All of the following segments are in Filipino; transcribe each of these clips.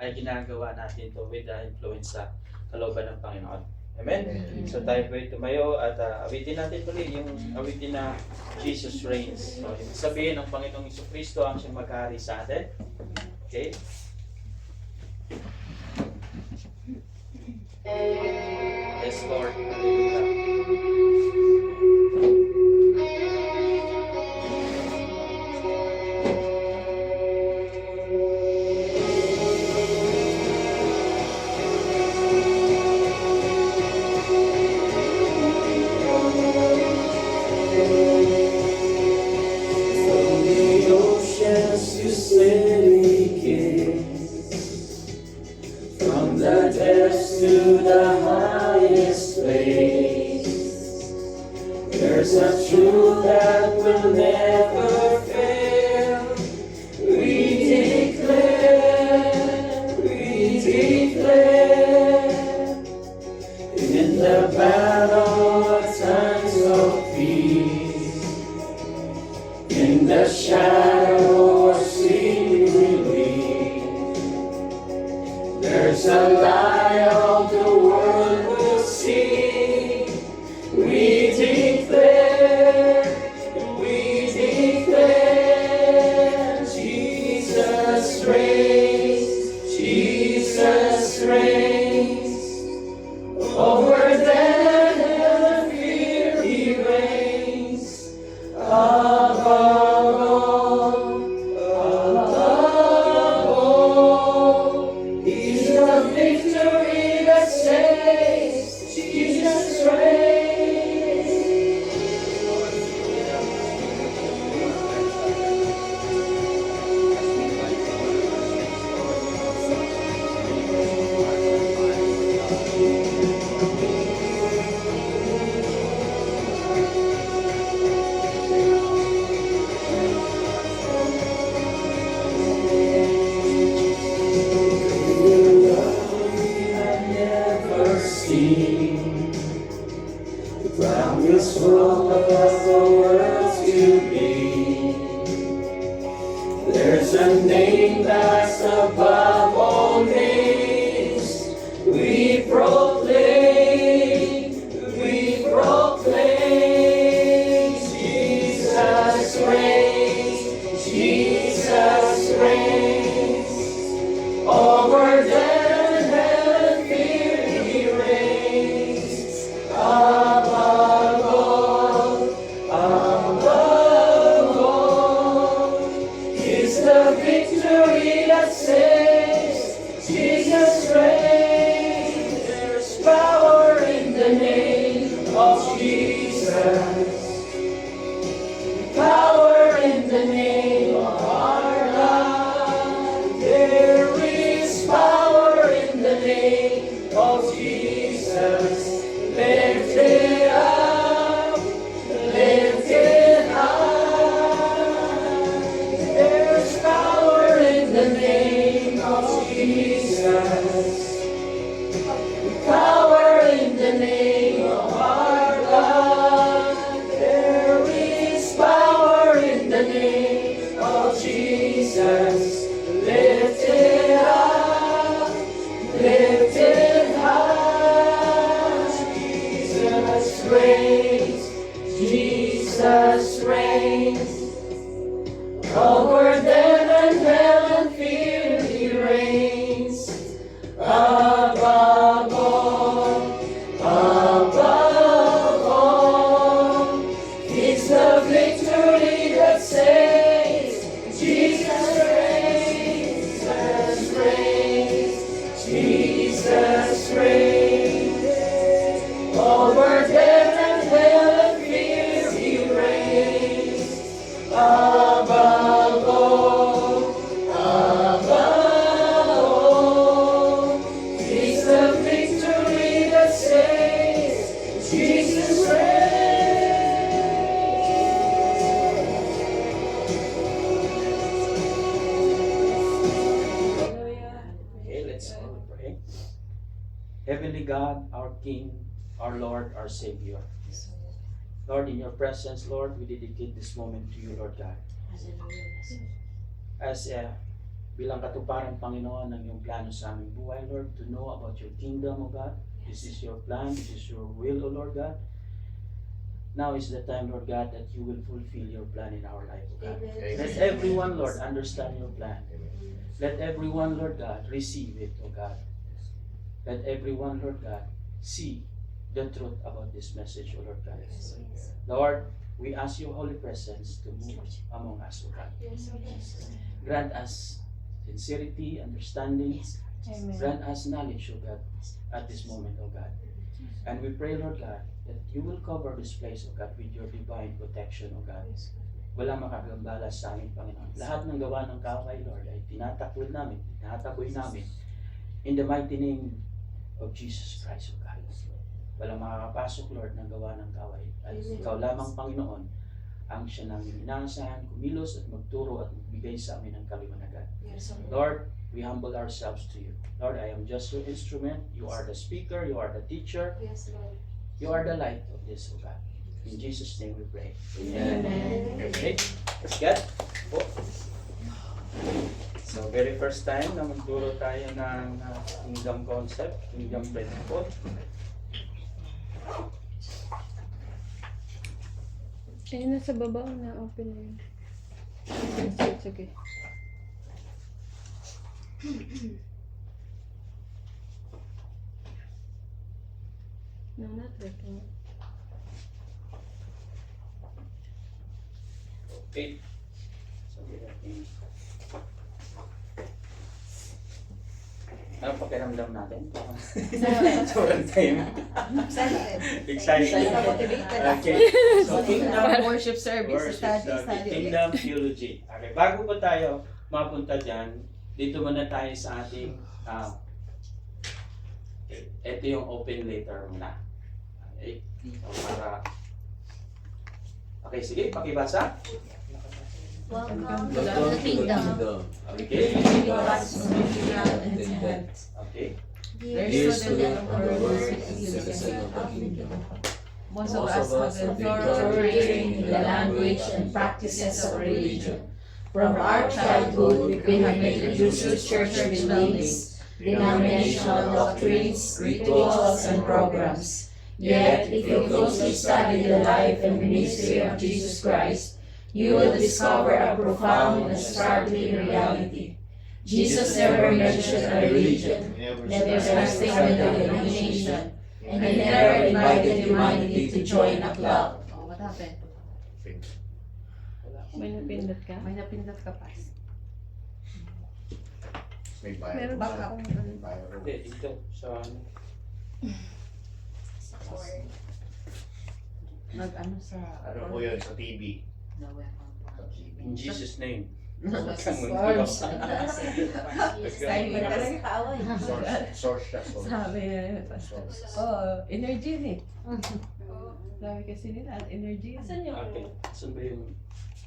ay ginagawa natin to with the influence sa kalooban ng Panginoon. Amen? So tayo po tumayo at awitin natin tuloy yung awitin na Jesus reigns. So, ibig sabihin ng Panginoong Jesucristo ang siyang maghari sa atin. Okay? Yes, Lord. Hallelujah. There's a truth that will never fail. We declare, in the battle of times of peace, in the shadow of sweet relief, there's a light all the world will see. We declare, Jesus reigns, Jesus reigns. Over death and fear He reigns. Above all, He's the victory that saves. Jesus reigns. The ground is full of the world to be. There's a name that's above all names. We proclaim, Jesus reigns, Jesus reigns. Over death and hell and fear He reigns. Above all, is the victory that saves. Jesus reigns. There's power in the name of Jesus. Power in the name of our God. There is power in the name of Jesus. Lift it up, lift it high. There's power in the name of Jesus. Power in the name of our God. There is power in the name of Jesus. Lift it up, lift it high. Jesus reigns, Jesus reigns. Over death and hell and fear He reigns. Above all, it's the victory that saves. Jesus reigns, Jesus reigns. Over death and hell and fear He reigns. Above all, it's the victory that saves. Jesus Okay, let's all pray. Heavenly God, our King, our Lord, our Savior. Lord, in your presence, Lord, we dedicate this moment to you, Lord God. As bilang katuparan, Panginoon, ng iyong plano sa aming buhay, Lord, to know about your kingdom, O God. This is your plan, this is your will, O Lord God. Now is the time, Lord God, that you will fulfill your plan in our life, O God. Let everyone, Lord, understand your plan. Let everyone, Lord God, receive it, O God. Let everyone, Lord God, see the truth about this message, O Lord God. Lord, we ask your holy presence to move among us, O God. Grant us sincerity, understanding, grant us knowledge, O God, at this moment, O God. And we pray, Lord God, that you will cover this place, O God, with your divine protection, O God. Walang makagambala sa amin, Panginoon. Lahat ng gawa ng kaway, Lord, ay tinatakwil namin, tinataboy namin, in the mighty name of Jesus Christ, O God. Walang makakapasok, Lord, ng gawa ng kaway. At ikaw lamang, Panginoon, ang siya namin inaasahan, kumilos at magturo at magbigay sa amin ng kaliwanagan. Lord, we humble ourselves to you. Lord, I am just your instrument. You are the speaker, you are the teacher, you are the light of this, O God. In Jesus' name we pray. Amen. Okay, let's get. Oh. So, very first time na magturo tayo ng kingdom concept, kingdom principle. Ayun, nasa baba na open na yun. Sige. No, not working. Okay. Sabi natin. Ano pakiramdam natin? Sobrang time. Excited. Okay. So, kingdom Worship service, study. kingdom theology. Okay, bago po tayo mapunta dyan, dito muna tayo sa ating ito yung open letter muna. Okay. So, okay, sige, pakibasa. Welcome to the kingdom. Okay. Okay. Okay. Dear student of the word and citizen of the kingdom, Most of us have been thoroughly in the language and practices of religion. From our childhood, we've been introduced to church beliefs, denominational doctrines, rituals, and programs. Yet, if you closely study the life and ministry of Jesus Christ, you will discover a profound and startling reality. Jesus never mentioned a religion, never started a denomination, and he never invited humanity to join a club. Oh, what happened? May napindot ka? May napindot ka pa. May Meron Back ba up. akong Hindi, dito. So, Nag-ano sa... Ano po yun sa TV? No, Sa TV. in Jesus' name. Storms. Style mo na kasi kaaway. Source siya. Sabi niya, oh, energy ni. Sabi kasi nila, energy. Asan yung Okay. Saan ba yung...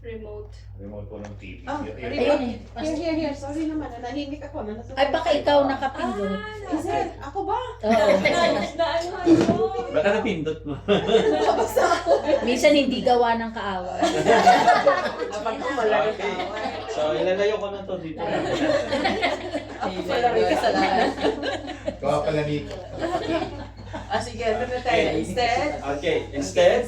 remote? Remote po ng TV. Oh, Yun. Ayun eh. Here. Sorry naman, nanahimik ako. Ay, baka ikaw nakapindot. Ako ba? Oo. Baka napindot mo. Minsan hindi gawa ng kaaway. Dapat ko pala rin Okay. So, ilalayo ko na to dito. Ako pala rin kasalanan. Gawa pala nito. Sige, ano na tayo? Okay, instead,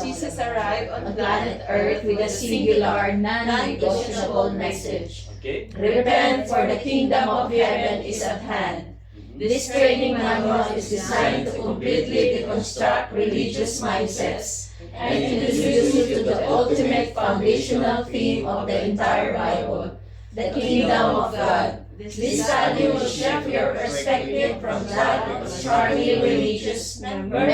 Jesus arrived on On planet Earth with a singular, non-negotiable message. okay. Repent, for the kingdom of heaven is at hand. This training manual is designed to completely deconstruct religious mindsets and introduce you to the ultimate foundational theme of the entire Bible, the kingdom of God. This study will shift your perspective from that of a charming religious member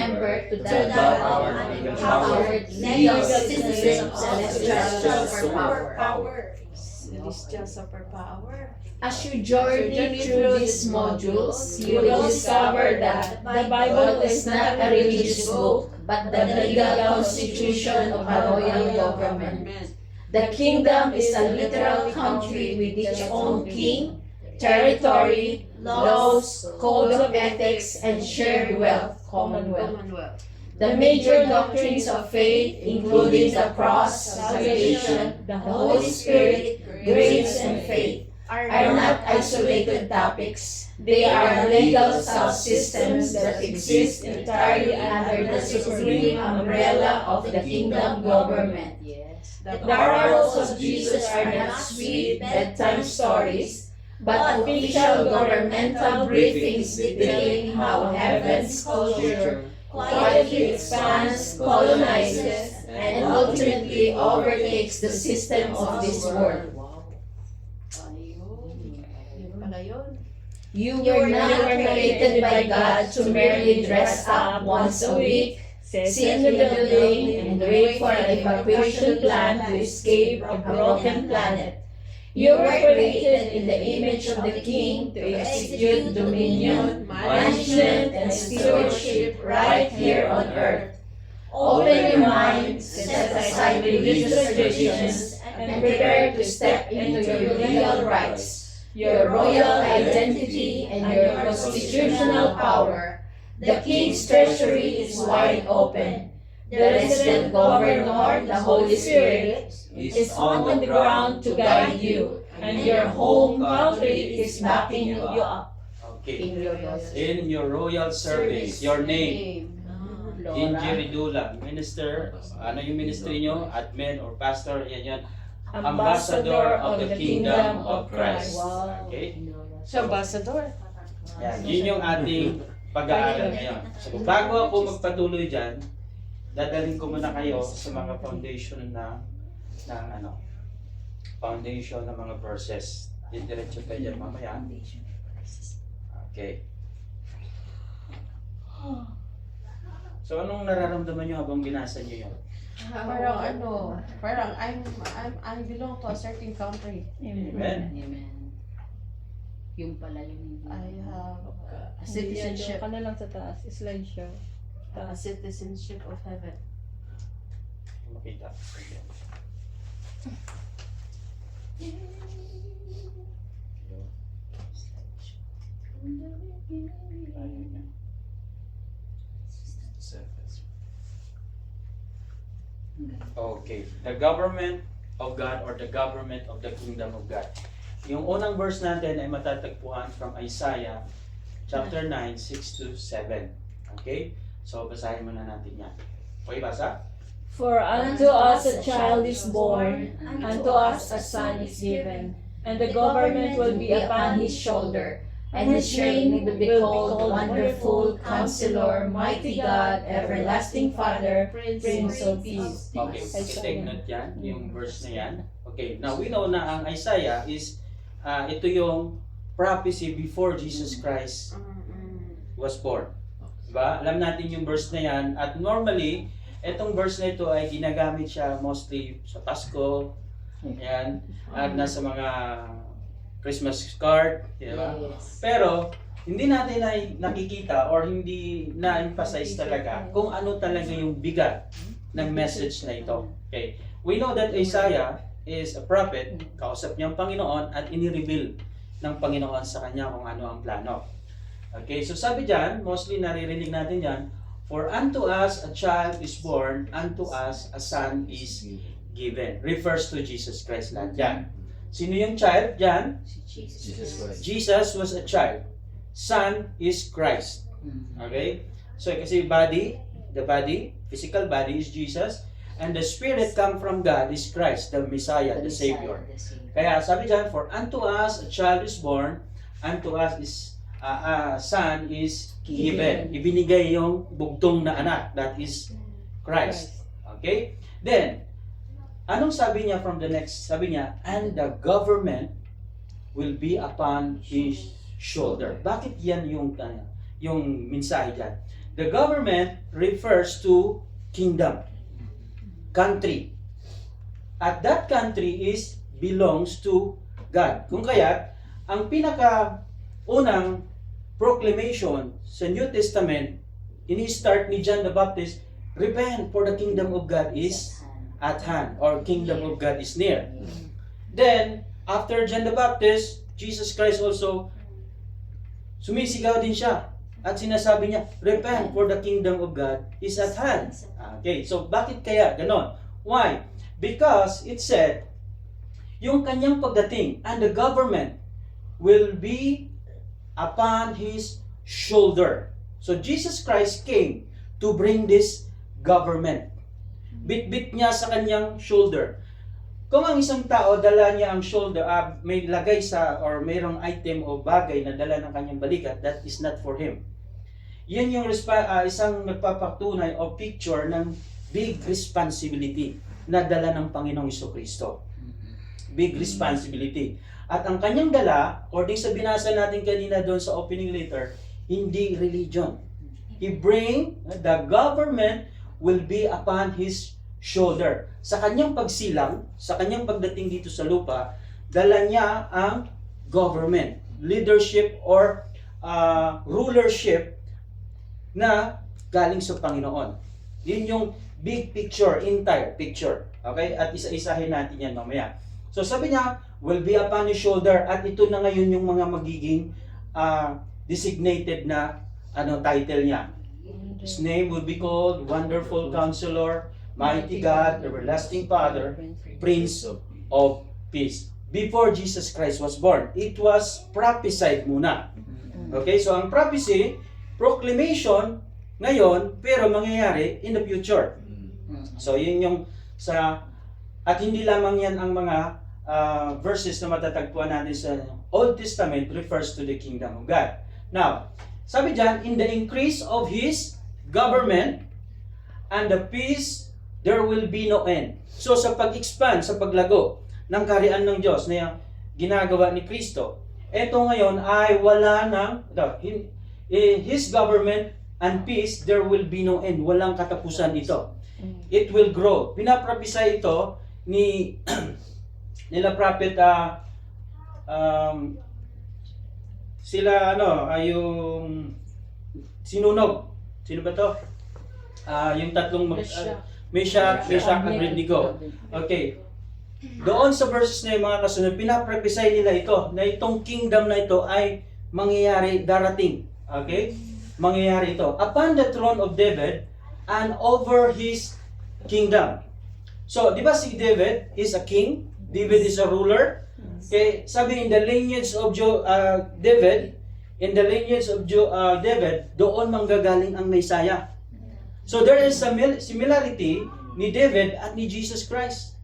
to that of an empowered legal citizen of celestial superpower. Celestial superpower. As you journey through these modules, you will discover that the Bible is not a religious book, but the legal constitution of a royal government. The kingdom is a literal country with its own king, territory, laws, code of ethics, and shared wealth, commonwealth. The major doctrines of faith, including the cross, salvation, the Holy Spirit, grace, and faith, are not isolated topics. They are legal subsystems that exist entirely under the supreme umbrella of the kingdom government. The parables of Jesus are not sweet bedtime stories, but official governmental briefings detailing how heaven's culture quietly expands, colonizes, and ultimately overtakes the system of this world. Yun pala yun. You were not created by God to merely dress up once a week, sit in the building, and wait for an evacuation plan to escape a broken planet. You were created in the image of the King to execute dominion, management, and stewardship right here on earth. Open your mind, set aside religious traditions, and prepare to step into your legal rights, your royal identity, and your constitutional power. The King's treasury is wide open. The resident governor, the Holy Spirit, is on the ground to guide you, and your home country is backing you up. Okay. In your laws. In your royal service, your name. Laura. Injiridula, minister, ano yung ministry nyo? Admin or pastor, yan yan. Ambassador of the Kingdom of Christ. Wow. Okay? So, ambassador. Yan, yun yung ating pag-aaral ngayon. So, bago ako magpatuloy dyan, dadalhin ko muna kayo sa mga foundation foundation ng mga verses. Diretso kayo dyan mamaya. Okay. So, anong nararamdaman nyo habang binasa nyo yun? Parang I belong to a certain country. Amen. Amen. Yung pala yung I have a Citizenship. citizenship. Ka na lang sa taas. Slideshow. A citizenship of heaven. Makita. Okay. The government of God or the government of the kingdom of God. Yung unang verse natin ay matatagpuan from Isaiah chapter 9, 6 to 7. Okay? So, basahin muna natin yan. Okay, basa? For unto us a child is born, unto us a son is given, and the government will be upon his shoulder, and his name will be called Wonderful Counselor, Mighty God, Everlasting Father, Prince of Peace. Okay, take note yan, yung verse na yan. Okay, now we know na ang Isaiah is, ito yung prophecy before Jesus Christ was born. Diba? Alam natin yung verse na yan, at normally, itong verse na ito ay ginagamit siya mostly sa Pasko, yan, at nasa mga Christmas card, diba? Pero, hindi natin nakikita or hindi na-emphasize talaga kung ano talaga yung bigat ng message na ito. Okay. We know that Isaiah is a prophet, kausap niya ang Panginoon at ini-reveal ng Panginoon sa kanya kung ano ang plano. Okay, so sabi dyan, mostly naririnig natin dyan, for unto us a child is born, unto us a son is given. Refers to Jesus Christ lahat yan. Sino yung child dyan? Jesus Christ. Jesus was a child. Son is Christ. Okay? So kasi body, the body, physical body is Jesus, and the spirit come from God is Christ, the Messiah, the Savior. Kaya sabi dyan, for unto us a child is born, unto us is a son is given. Ibinigay yung bugtong na anak, that is Christ. Okay? Then, anong sabi niya from the next? Sabi niya, and the government will be upon his shoulder. Bakit yan yung mensahe dyan? The government refers to kingdom, country. At that country belongs to God. Kung kaya, ang pinaka-unang proclamation sa New Testament, ini-start ni John the Baptist, repent for the kingdom of God is at hand, or kingdom of God is near. Then, after John the Baptist, Jesus Christ also sumisigaw din siya at sinasabi niya, repent for the kingdom of God is at hand. Okay, so bakit kaya ganon? Why? Because it said yung kanyang pagdating, and the government will be upon his shoulder. So Jesus Christ came to bring this government. Bit-bit niya sa kanyang shoulder. Kung ang isang tao dala niya ang shoulder, may lagay sa or mayroong item o bagay na dala ng kanyang balikat, that is not for him. Yan yung isang nagpapatunay o picture ng big responsibility na dala ng Panginoong Jesucristo. Big responsibility. At ang kanyang dala, according sa binasa natin kanina doon sa opening letter, hindi religion. He bring, the government will be upon his shoulder. Sa kanyang pagsilang, sa kanyang pagdating dito sa lupa, dala niya ang government, leadership or rulership na galing sa Panginoon. Yun yung big picture, entire picture. Okay? At isa-isahin natin yan mamaya. So sabi niya, will be upon his shoulder, at ito na ngayon yung mga magiging designated na title niya. His name will be called Wonderful Counselor, Mighty God, Everlasting Father, Prince of Peace. Before Jesus Christ was born, it was prophesied muna. Okay, so ang prophecy, proclamation ngayon, pero mangyayari in the future. So yun yung at hindi lamang yan ang mga verses na matatagpuan natin sa Old Testament refers to the kingdom of God. Now, sabi dyan, in the increase of His government and the peace, there will be no end. So sa pag-expand, sa paglago ng kaharian ng Diyos na ginagawa ni Kristo, eto ngayon ay wala ng, in His government and peace, there will be no end. Walang katapusan ito. It will grow. Pinaprophesy ito ni nila prophet yung sinunog. Sino ba to? Yung tatlong Meshach, Abednego. Okay. Doon sa verses na yung mga kasunod, pinaprophesy nila ito na itong kingdom na ito ay mangyayari, darating. Okay? Mangyayari ito. Upon the throne of David and over his kingdom. So, di ba si David is a king? David is a ruler. Okay, sabi in the lineage of David, doon manggagaling ang Messiah. So there is a similarity ni David at ni Jesus Christ.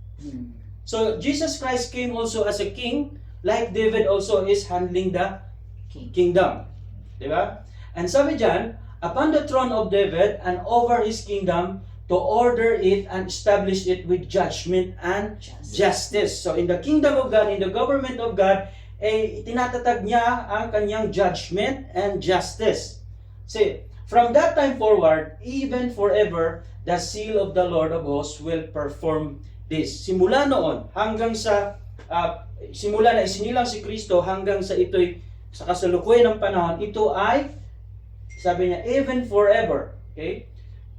So Jesus Christ came also as a king, like David also is handling the kingdom. Di ba? And sabi dyan, upon the throne of David and over his kingdom, to order it and establish it with judgment and justice. So in the kingdom of God, in the government of God, tinatatag niya ang kanyang judgment and justice. See, from that time forward, even forever, the seal of the Lord of hosts will perform this. Simula noon, hanggang simula na isinilang si Kristo, hanggang sa ito'y, sa kasalukuyan ng panahon, ito ay, sabi niya, even forever. Okay?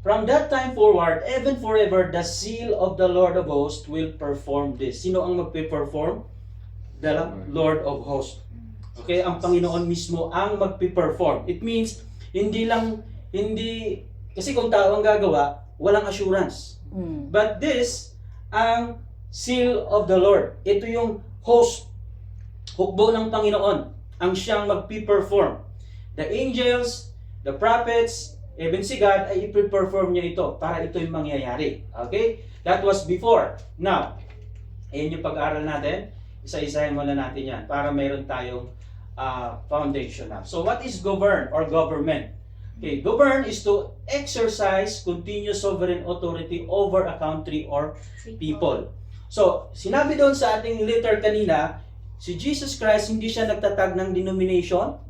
From that time forward, even forever, the seal of the Lord of hosts will perform this. Sino ang magpe-perform? The Lord of hosts. Okay, ang Panginoon mismo ang magpe-perform. It means, kasi kung tao ang gagawa, walang assurance. But this, ang seal of the Lord. Ito yung host, hukbo ng Panginoon, ang siyang magpe-perform. The angels, the prophets, even si God ay i-perform niya ito para ito'y mangyayari. Okay? That was before. Now, ayan yung pag-aaral natin. Isa-isahin muna natin yan para mayroon tayong foundation na. So, what is govern or government? Okay, govern is to exercise continuous sovereign authority over a country or people. So, sinabi doon sa ating letter kanina, si Jesus Christ hindi siya nagtatag ng denomination,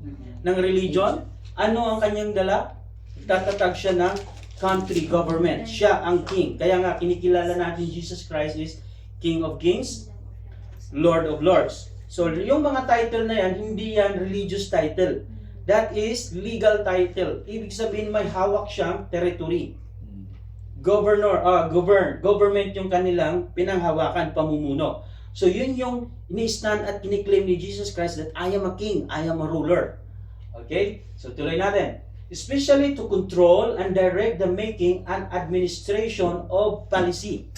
ng religion. Ano ang kanyang dala? Tatatag siya ng country government. Siya ang king. Kaya nga kinikilala natin Jesus Christ is King of Kings, Lord of Lords. So yung mga title na yan, hindi yan religious title. That is legal title. Ibig sabihin may hawak siyang territory. Government yung kanilang pinanghawakan, pamumuno. So yun yung ini-stand at kiniklaim ni Jesus Christ that I am a king, I am a ruler. Okay? So tuloy natin. Especially to control and direct the making and administration of policy.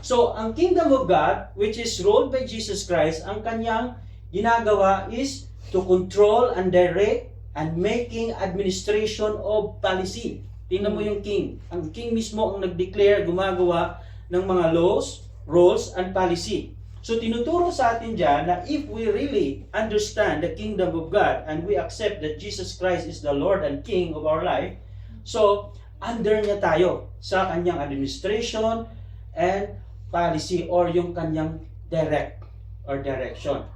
So, ang kingdom of God, which is ruled by Jesus Christ, ang kanyang ginagawa is to control and direct and making administration of policy. Tingnan mo yung king. Ang king mismo ang nag-declare, gumagawa ng mga laws, rules, and policy. So, tinuturo sa atin dyan na if we really understand the kingdom of God and we accept that Jesus Christ is the Lord and King of our life, so, under niya tayo sa kanyang administration and policy or yung kanyang direction.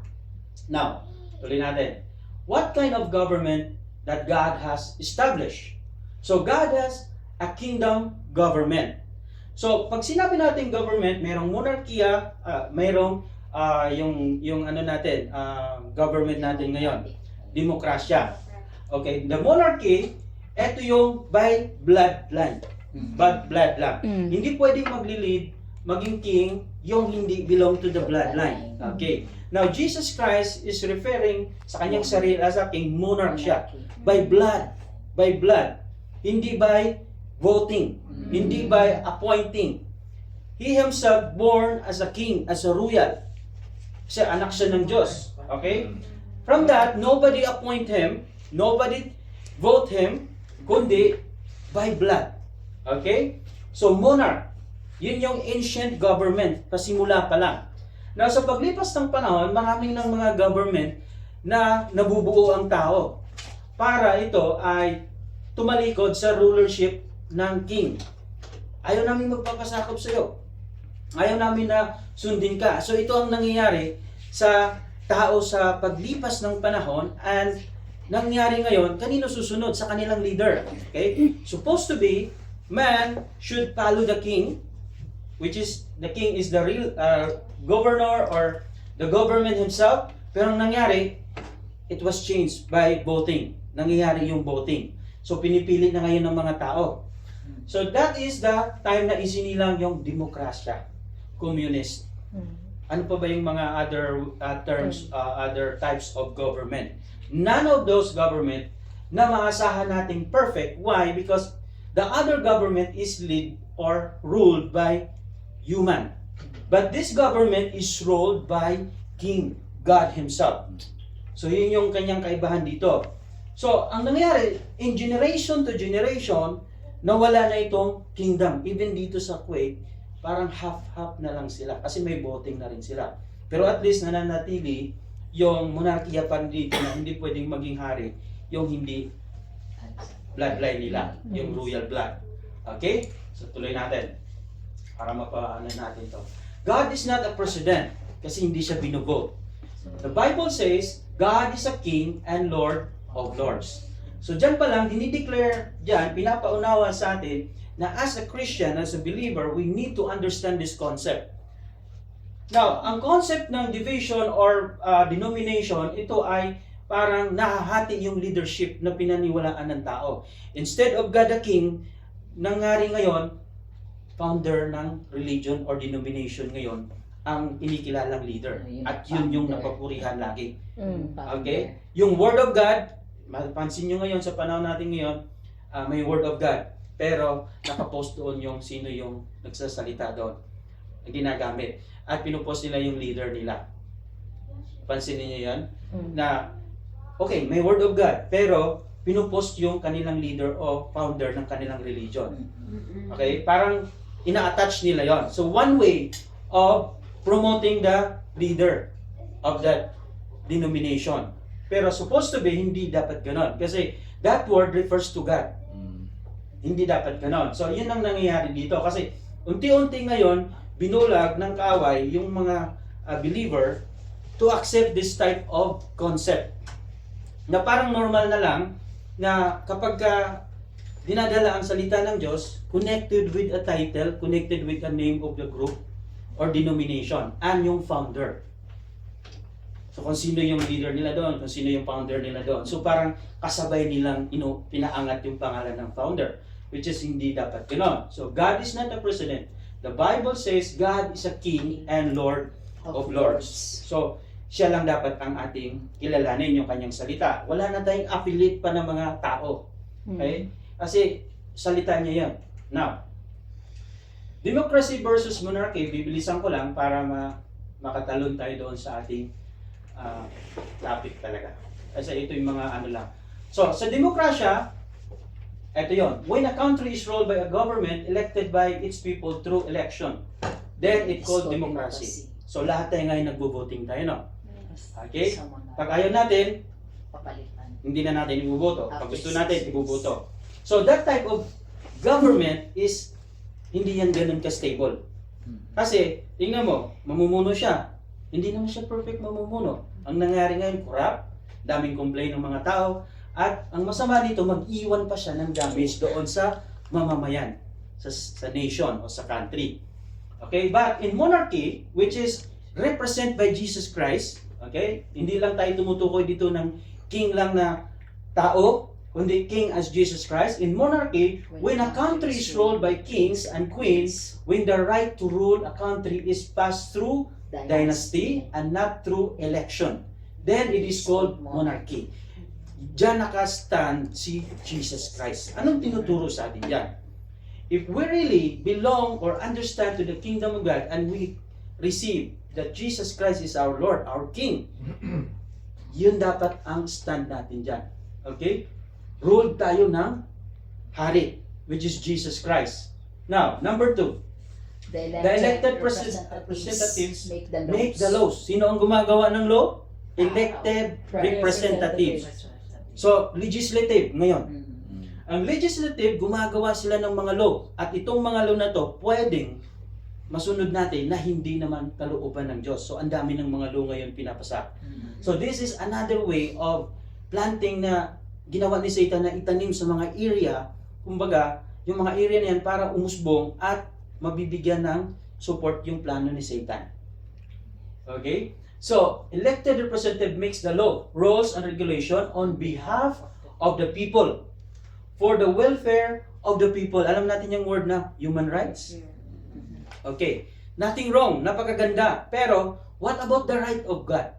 Now, tuloy natin. What kind of government that God has established? So, God has a kingdom government. So, pag sinabi natin government, mayroong monarkiya, mayroong yung ano natin, government natin ngayon, demokrasya. Okay, the monarchy, ito yung by bloodline. Bloodline. Hindi pwedeng magli-lead, maging king, yung hindi belong to the bloodline. Okay. Now, Jesus Christ is referring sa kanyang sarili as a king, monarch siya. By blood. By blood. Hindi by voting. Hindi by appointing. He himself born as a king, as a royal. Kasi anak siya ng Diyos. Okay? From that, nobody appoint him, nobody vote him, kundi by blood. Okay? So, monarch. Yun yung ancient government, pasimula pa lang. Now, sa paglipas ng panahon, maraming ng mga government na nabubuo ang tao para ito ay tumalikod sa rulership ng king. Ayaw namin magpapasakop sa iyo. Ayaw namin na sundin ka. So, ito ang nangyayari sa tao sa paglipas ng panahon and nangyari ngayon, kanino susunod? Sa kanilang leader. Okay? Supposed to be, man should follow the king, which is, the king is the real governor or the government himself. Pero ang nangyari, it was changed by voting. Nangyayari yung voting. So, pinipili na ngayon ng mga tao. So, that is the time na isinilang yung demokrasya, communist. Ano pa ba yung mga other terms, other types of government? None of those government na maasahan nating perfect. Why? Because the other government is led or ruled by human. But this government is ruled by King, God Himself. So, yun yung kanyang kaibahan dito. So, ang nangyari, in generation to generation, nawala na itong kingdom. Even dito sa Kuwait, parang half-half na lang sila. Kasi may voting na rin sila. Pero at least nananatili yung monarkiya pa dito na hindi pwedeng maging hari, yung hindi bloodline nila, yung royal blood. Okay? So, tuloy natin. Para mapaano natin to. God is not a president kasi hindi siya binovote. The Bible says, God is a King and Lord of Lords. So dyan pa lang, dinideclare dyan, pinapaunawa sa atin na as a Christian, as a believer, we need to understand this concept. Now, ang concept ng division or denomination, ito ay parang nahahati yung leadership na pinaniwalaan ng tao. Instead of God the King, nangyari ngayon, founder ng religion or denomination ngayon ang inikilalang leader. At yun yung napapurihan lagi. Okay? Yung Word of God, mapansin nyo ngayon sa panahon natin ngayon, may Word of God. Pero nakapost doon yung sino yung nagsasalita doon. Ginagamit. At pinupost nila yung leader nila. Pansin niyo yan? Na, okay, may Word of God. Pero pinupost yung kanilang leader o founder ng kanilang religion. Okay? Parang ina-attach nila yon. So one way of promoting the leader of that denomination. Pero supposed to be, hindi dapat ganon. Kasi that word refers to God. Hindi dapat ganon. So yun ang nangyayari dito. Kasi unti-unti ngayon, binulag ng kaaway yung mga believer to accept this type of concept. Na parang normal na lang na kapag dinadala ang salita ng Diyos, connected with a title, connected with a name of the group or denomination, and yung founder. So kung sino yung leader nila doon, kung sino yung founder nila doon. So parang kasabay nilang pinaangat yung pangalan ng founder, which is hindi dapat gano'n. So God is not a president. The Bible says God is a King and Lord of Lords. So siya lang dapat ang ating kilalanin yung kanyang salita. Wala na tayong affiliate pa ng mga tao. Okay? Kasi salita niya yan. Now, Democracy versus monarchy, bibilisan ko lang para makatalon tayo doon sa ating topic talaga. Kasi ito yung mga ano lang. So, sa demokrasya, ito yon. When a country is ruled by a government elected by its people through election, then it's called democracy. So, lahat tayo ngayon nagbo-voting tayo, no? Okay? Pag ayaw natin, hindi na natin ibuboto. Pag gusto natin, ibuboto. So, that type of government is hindi yan ganun ka-stable. Kasi, tingnan mo, mamumuno siya. Hindi naman siya perfect mamumuno. Ang nangyari ngayon, corrupt, daming complaint ng mga tao, at ang masama dito, mag-iwan pa siya ng damage doon sa mamamayan, sa nation o sa country. Okay? But in monarchy, which is represented by Jesus Christ, okay? Hindi lang tayo tumutukoy dito ng king lang na tao, kundi king as Jesus Christ. In monarchy, when a country is ruled by kings and queens, when the right to rule a country is passed through dynasty and not through election, then it is called monarchy. Diyan nakastand si Jesus Christ. Anong tinuturo sa atin diyan? If we really belong or understand to the kingdom of God and we receive that Jesus Christ is our Lord, our King, yun dapat ang stand natin diyan. Okay? Ruled tayo ng hari, which is Jesus Christ. Now, number 2, the elected representatives make the laws. Sino ang gumagawa ng law? Elected representatives. So, legislative ngayon. Ang legislative, gumagawa sila ng mga law. At itong mga law na to, pwedeng masunod natin na hindi naman kalooban ng Diyos. So, ang dami ng mga law ngayon pinapasa. So, this is another way of planting na ginawa ni Satan na itanim sa mga area. Kumbaga, yung mga area na yan para umusbong at mabibigyan ng support yung plano ni Satan. Okay? So, elected representative makes the law, rules, and regulation on behalf of the people for the welfare of the people. Alam natin yung word na human rights? Okay. Nothing wrong. Napakaganda. Pero, what about the right of God?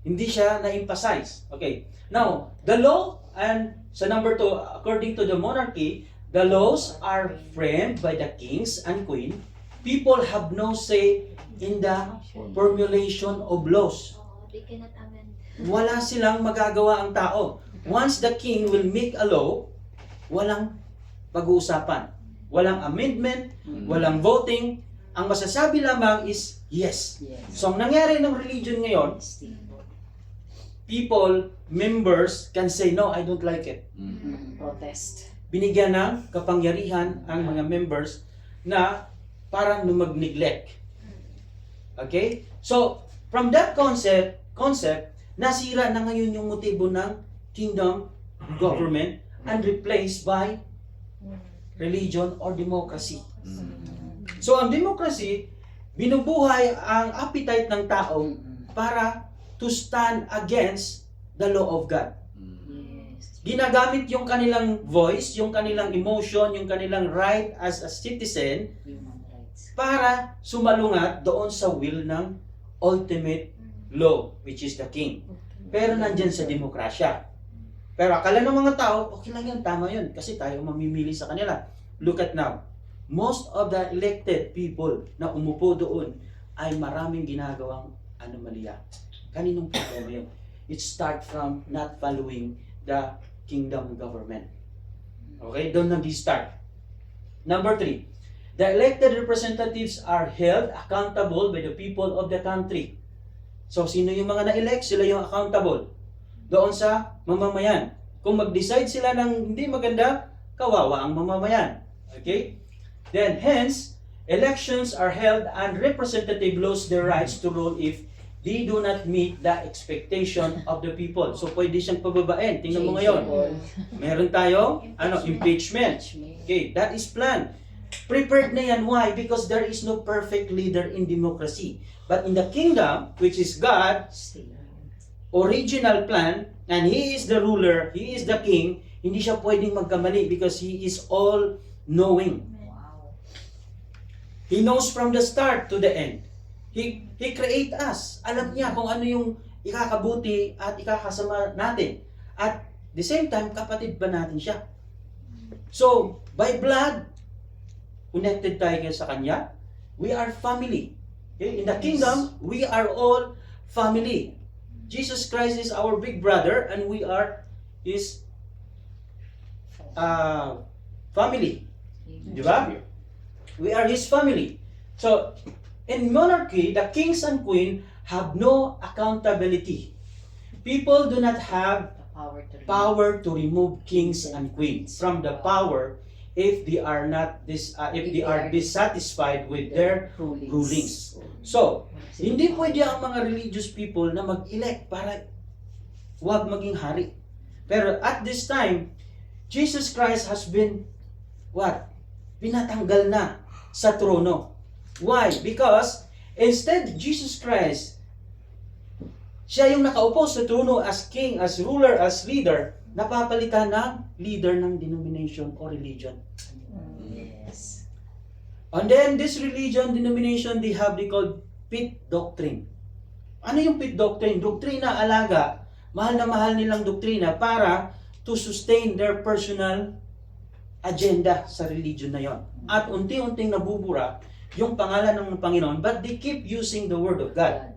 Hindi siya na-emphasize. Okay. Now, the law, and sa number 2, according to the monarchy, the laws are framed by the kings and queen. People have no say in the formulation of laws. Wala silang magagawa ang tao. Once the king will make a law, walang pag-uusapan. Walang amendment, walang voting. Ang masasabi lamang is yes. So, ang nangyari ng religion ngayon, people, members can say, no, I don't like it. Protest. Binigyan ng kapangyarihan ang mga members na parang mag-neglect. Okay? So, from that concept, nasira na ngayon yung motibo ng kingdom government and replaced by religion or democracy. So, ang democracy, binubuhay ang appetite ng tao para to stand against the law of God. Ginagamit yung kanilang voice, yung kanilang emotion, yung kanilang right as a citizen para sumalungat doon sa will ng ultimate law, which is the king. Pero nandyan sa demokrasya. Pero akala ng mga tao, okay lang yan, tama yun, kasi tayo mamimili sa kanila. Look at now. Most of the elected people na umupo doon ay maraming ginagawang anomalya. Kaninong problema yun? It starts from not following the kingdom government. Okay? Doon nag-start. Number 3. The elected representatives are held accountable by the people of the country. So, sino yung mga na-elect? Sila yung accountable. Doon sa mamamayan. Kung mag-decide sila ng hindi maganda, kawawa ang mamamayan. Okay? Then, hence, elections are held and representative lose their rights to rule if they do not meet the expectation of the people. So, pwede siyang pababain. Tingnan mo ngayon. Meron tayo, impeachment. Okay, that is planned. Prepared na yan. Why? Because there is no perfect leader in democracy. But in the kingdom, which is God, original plan, and He is the ruler, He is the king, hindi siya pwedeng magkamali because He is all-knowing. He knows from the start to the end. He create us. Alam niya kung ano yung ikakabuti at ikakasama natin. At the same time, kapatid ba natin siya? So, by blood, connected tayo sa Kanya. We are family. Okay? In the kingdom, we are all family. Jesus Christ is our big brother and we are His family. Di ba? We are His family. So, in monarchy, the kings and queen have no accountability. People do not have power to remove kings and queens from the power if they are not if they are dissatisfied with their rulings. So, hindi pwede ang mga religious people na mag-elect para wag maging hari. Pero at this time, Jesus Christ has been what? Pinatanggal na sa trono. Why? Because instead Jesus Christ, siya yung nakaupo sa trono as king, as ruler, as leader, napapalitan ng leader ng denomination or religion. Yes. And then this religion, denomination, they called pit doctrine. Ano yung pit doctrine? Doktrina alaga, mahal na mahal nilang doktrina para to sustain their personal agenda sa religion na yon. At unti-unting nabubura yung pangalan ng Panginoon, but they keep using the word of God.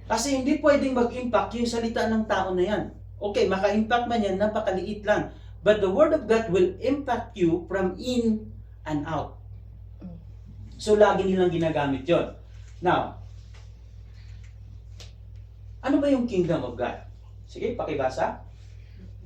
Kasi hindi pwedeng mag-impact yung salita ng tao na yan. Okay, maka-impact man yan, napakaliit lang. But the word of God will impact you from in and out. So, lagi nilang ginagamit yon. Now, ano ba yung kingdom of God? Sige, pakibasa.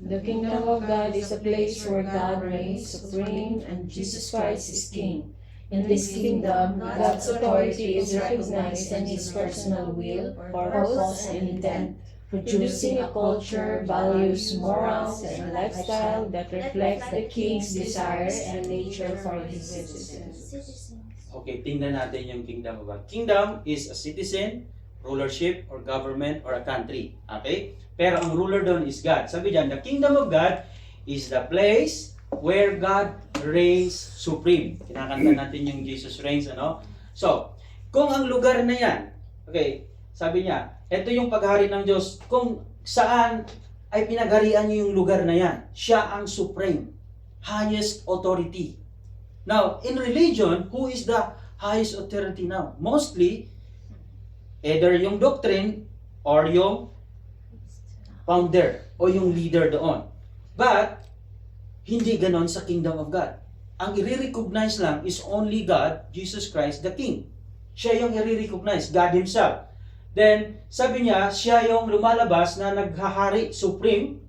The kingdom of God is a place where God reigns supreme and Jesus Christ is king. In this kingdom, God's authority is recognized and His personal will, purpose, and intent, producing a culture, values, morals, and lifestyle that reflects the King's desires and nature for His citizens. Okay, tingnan natin yung kingdom of God. Kingdom is a citizen, rulership, or government, or a country. Okay? Pero ang ruler doon is God. Sabi dyan, the kingdom of God is the place where God reigns supreme. Kinakanta natin yung Jesus reigns, ano? So, kung ang lugar na yan, okay, sabi niya, ito yung paghari ng Diyos, kung saan ay pinagharian niyo yung lugar na yan, siya ang supreme, highest authority. Now, in religion, who is the highest authority now? Mostly, either yung doctrine or yung founder o yung leader doon. But, hindi ganon sa kingdom of God. Ang i-recognize lang is only God, Jesus Christ, the King. Siya yung i-recognize, God Himself. Then, sabi niya, siya yung lumalabas na naghahari, supreme,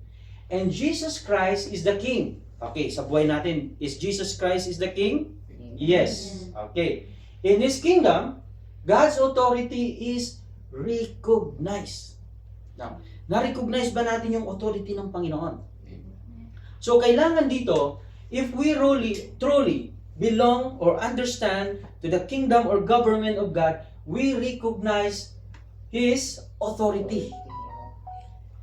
and Jesus Christ is the King. Okay, sa buhay natin, is Jesus Christ is the King? Yes. Okay. In His kingdom, God's authority is recognized. Now, na-recognize ba natin yung authority ng Panginoon? So, kailangan dito, if we truly belong or understand to the kingdom or government of God, we recognize His authority.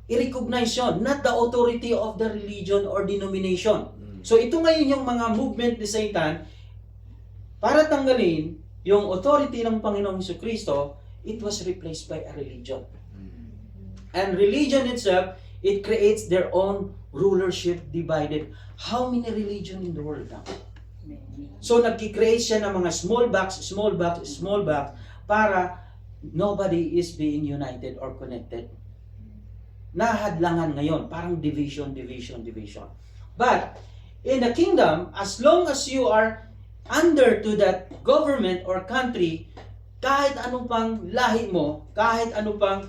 I-recognize yun, not the authority of the religion or denomination. So, ito ngayon yung mga movement ni Satan para tanggalin yung authority ng Panginoong Jesucristo, it was replaced by a religion. And religion itself, it creates their own rulership divided. How many religion in the world now? So nagki-create siya ng mga small box para nobody is being united or connected. Nahadlangan ngayon, parang division. But in the kingdom, as long as you are under to that government or country, kahit anong pang lahi mo, kahit anong pang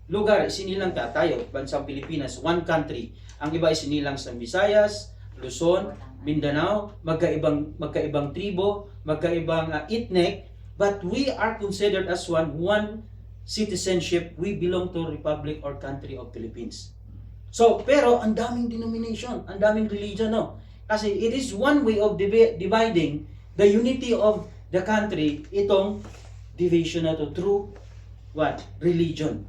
lugar, sinilang tayo, bansang Pilipinas, one country. Ang iba ay sinilang sa Visayas, Luzon, Mindanao, magkaibang tribo, magkaibang ethnic, but we are considered as one citizenship. We belong to Republic or country of Philippines. So, pero ang daming denomination, ang daming religion, no? Kasi it is one way of dividing the unity of the country, itong division na to through what? Religion.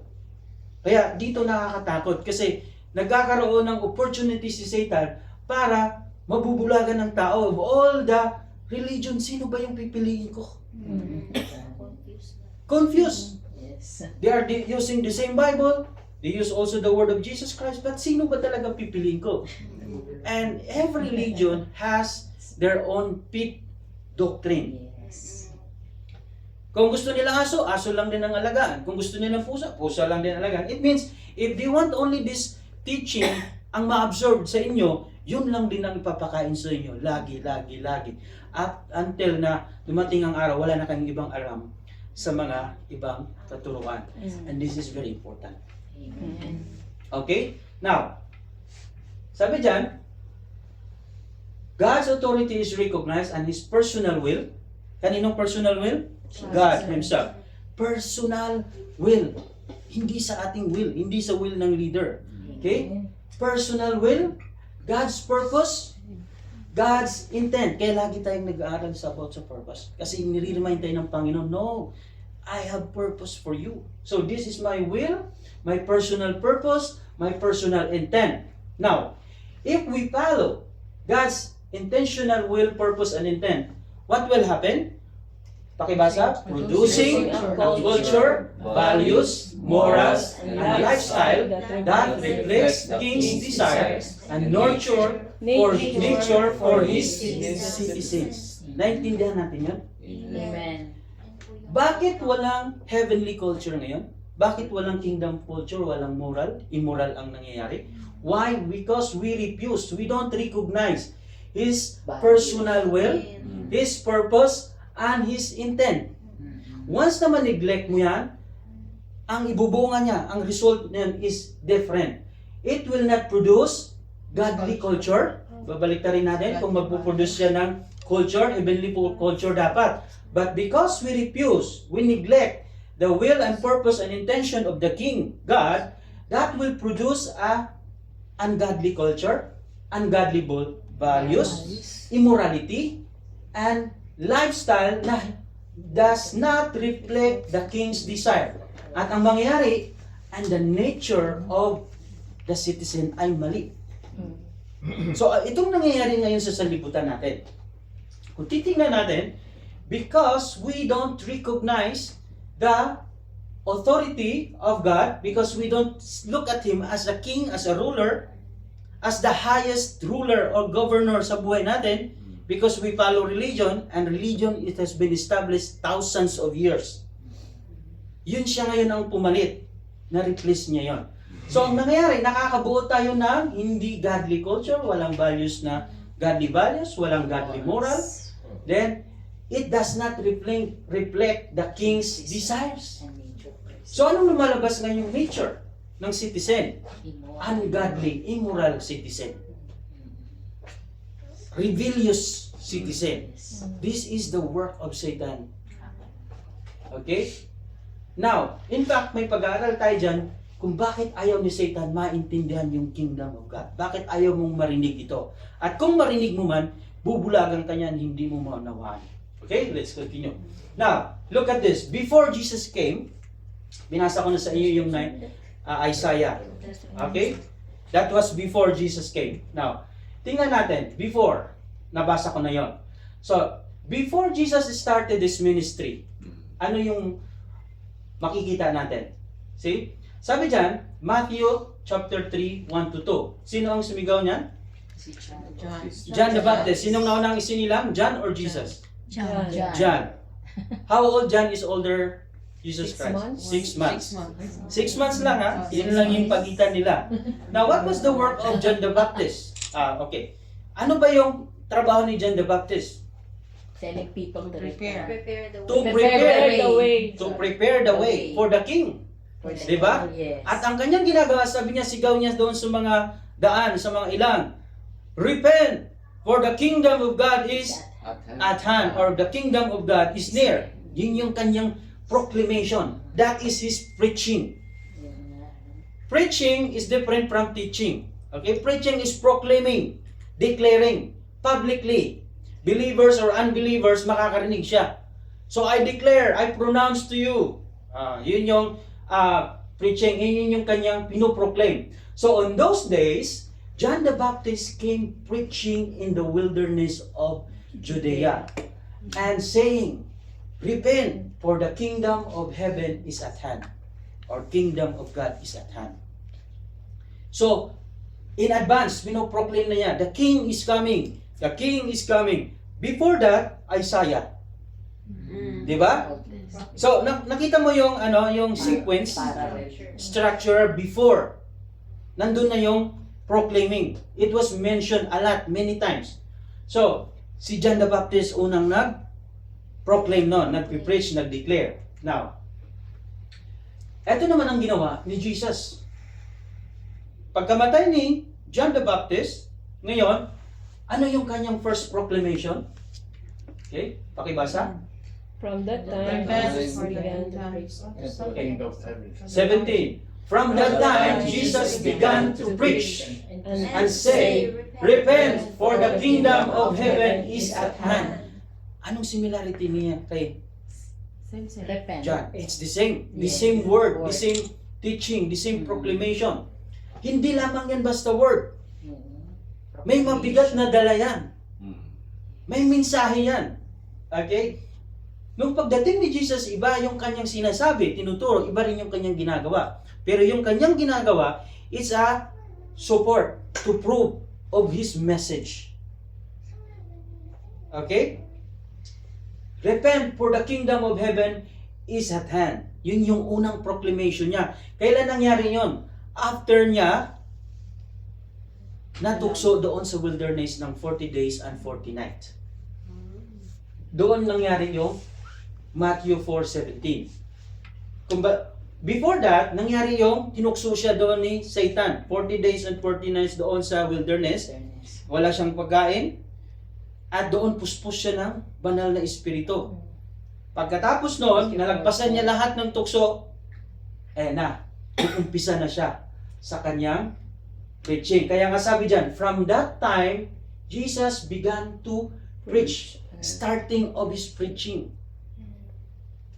Kaya dito nakakatakot kasi nagkakaroon ng opportunity si Satan para mabubulagan ng tao of all the religion. Sino ba yung pipiliin ko? Confused. Yes. They are using the same Bible. They use also the word of Jesus Christ. But sino ba talaga pipiliin ko? And every religion has their own pit doctrine. Yes. Kung gusto nila aso, aso lang din ang alagaan. Kung gusto nila pusa, pusa lang din ang alagaan. It means, if they want only this teaching ang ma-absorb sa inyo, yun lang din ang ipapakain sa inyo. Lagi. At until na dumating ang araw, wala na kayong ibang alam sa mga ibang katuruan. And this is very important. Amen. Okay? Now, sabi dyan, God's authority is recognized and His personal will. Kaninong personal will? God Himself. Personal will. Hindi sa ating will. Hindi sa will ng leader. Okay? Personal will. God's purpose. God's intent. Kaya lagi tayong nag-aaral about sa purpose. Kasi nire-remind tayo ng Panginoon, no, I have purpose for you. So this is my will, my personal purpose, my personal intent. Now, if we follow God's intentional will, purpose, and intent, what will happen? Pakibasa, producing a culture, values, morals, and lifestyle that reflects the King's desires and nurture for His citizens. Naintindihan natin yun? Amen. Bakit walang heavenly culture ngayon? Bakit walang kingdom culture, walang moral, immoral ang nangyayari? Why? Because we refuse, we don't recognize His personal will, His purpose, and His intent. Once na ma-neglect mo yan, ang ibubunga niya, ang result niyan is different. It will not produce godly culture. Babalik rin natin kung magpuproduce siya ng culture, heavenly culture dapat. But because we refuse, we neglect the will and purpose and intention of the King, God, that will produce a ungodly culture, ungodly values, immorality, and lifestyle na does not reflect the King's desire. At ang mangyayari, and the nature of the citizen ay mali. So, itong nangyayari ngayon sa sanlibutan natin. Kung titingnan natin, because we don't recognize the authority of God, because we don't look at Him as a king, as a ruler, as the highest ruler or governor sa buhay natin, because we follow religion, and religion, it has been established thousands of years. Yun siya ngayon ang pumalit, na-replace niya yon. So, ang nangyayari, nakakabuo tayo ng hindi godly culture, walang values na godly values, walang godly moral, then, it does not reflect the King's desires. So, anong lumalabas ngayong nature ng citizen? Ungodly, immoral citizen. Rebellious citizen. This is the work of Satan. Okay? Now, in fact, may pag-aaral tayo dyan kung bakit ayaw ni Satan maintindihan yung kingdom of God. Bakit ayaw mong marinig ito? At kung marinig mo man, bubulagan ka niyan, hindi mo maunawaan. Okay? Let's continue. Now, look at this. Before Jesus came, binasa ko na sa iyo yung Isaiah. Okay? That was before Jesus came. Now, tingnan natin. Before, nabasa ko na yon. So, before Jesus started this ministry, ano yung makikita natin? See? Sabi dyan, Matthew chapter 3, 1-2. Sino ang sumigaw niyan? John the Baptist. Sinong naunang isinilang? John or Jesus? John. How old John is older Jesus 6 Christ? months? 6 months. 6 months lang ha. Yun lang yung pagitan nila. Now, what was the work of John the Baptist? Okay. Ano ba yung trabaho ni John the Baptist? Telling people to prepare. To prepare the way for the king. Diba? Yes. At ang kanyang ginagawa, sabi niya, sigaw niya doon sa mga daan, sa mga ilang. Repent, for the kingdom of God is at hand, or the kingdom of God is near. Yun yung kanyang proclamation. That is his preaching. Preaching is different from teaching. Okay? Preaching is proclaiming, declaring, publicly. Believers or unbelievers, makakarinig siya. So I declare, I pronounce to you. Yun yung preaching, yun yung kanyang pinoproclaim. So on those days, John the Baptist came preaching in the wilderness of Judea and saying, repent, for the kingdom of heaven is at hand, or kingdom of God is at hand. So, in advance, pinoproclaim na niya, the king is coming. The king is coming. Before that, Isaiah. Di ba? So, nakita mo yung yung sequence, structure before. Nandun na yung proclaiming. It was mentioned a lot, many times. So, si John the Baptist unang nag-proclaim noon, nag-preach, nag-declare. Now, eto naman ang ginawa ni Jesus. Pagkamatay ni John the Baptist, ngayon, ano yung kanyang first proclamation? Okay, pakibasa. From that time, Jesus began to preach. Okay. 17. From that time, Jesus began to preach and say, repent, for the kingdom of heaven is at hand. Anong similarity niya kay Repent. John? It's the same. The same word, the same teaching, the same proclamation. Hindi lamang yan basta word. May mabigat na dala yan. May mensahe yan. Okay? Nung pagdating ni Jesus, iba yung kanyang sinasabi, tinuturo, iba rin yung kanyang ginagawa. Pero yung kanyang ginagawa is a support to prove of His message. Okay? Repent, for the kingdom of heaven is at hand. Yun yung unang proclamation niya. Kailan nangyari yun? After niya natukso doon sa wilderness ng 40 days and 40 nights. Doon nangyari yung Matthew 4:17. Before that, nangyari yung tinukso siya doon ni Satan. 40 days and 40 nights doon sa wilderness. Wala siyang pagkain. At doon puspos siya ng banal na espiritu. Pagkatapos noon, nalagpasan niya lahat ng tukso. Umpisa na siya sa kanyang preaching. Kaya nga sabi dyan, from that time, Jesus began to preach. Starting of His preaching.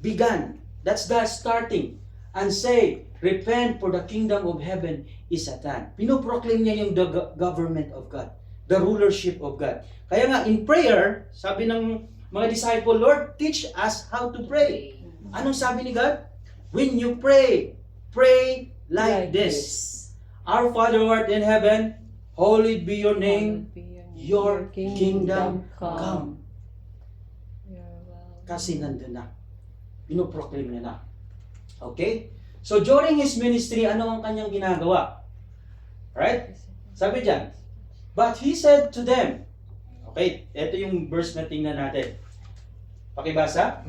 Began. That's the starting. And say, repent, for the kingdom of heaven is at hand. Pinoproclaim niya yung the government of God. The rulership of God. Kaya nga, in prayer, sabi ng mga disciple, Lord, teach us how to pray. Anong sabi ni God? When you pray, pray like this. Our Father who art in heaven, holy be your name, your kingdom come. Kasi nandun na. Pinoproclaim niya na. Okay? So during His ministry, ano ang kanyang ginagawa? Right? Sabi dyan, but He said to them, okay, ito yung verse na tingnan natin. Pakibasa?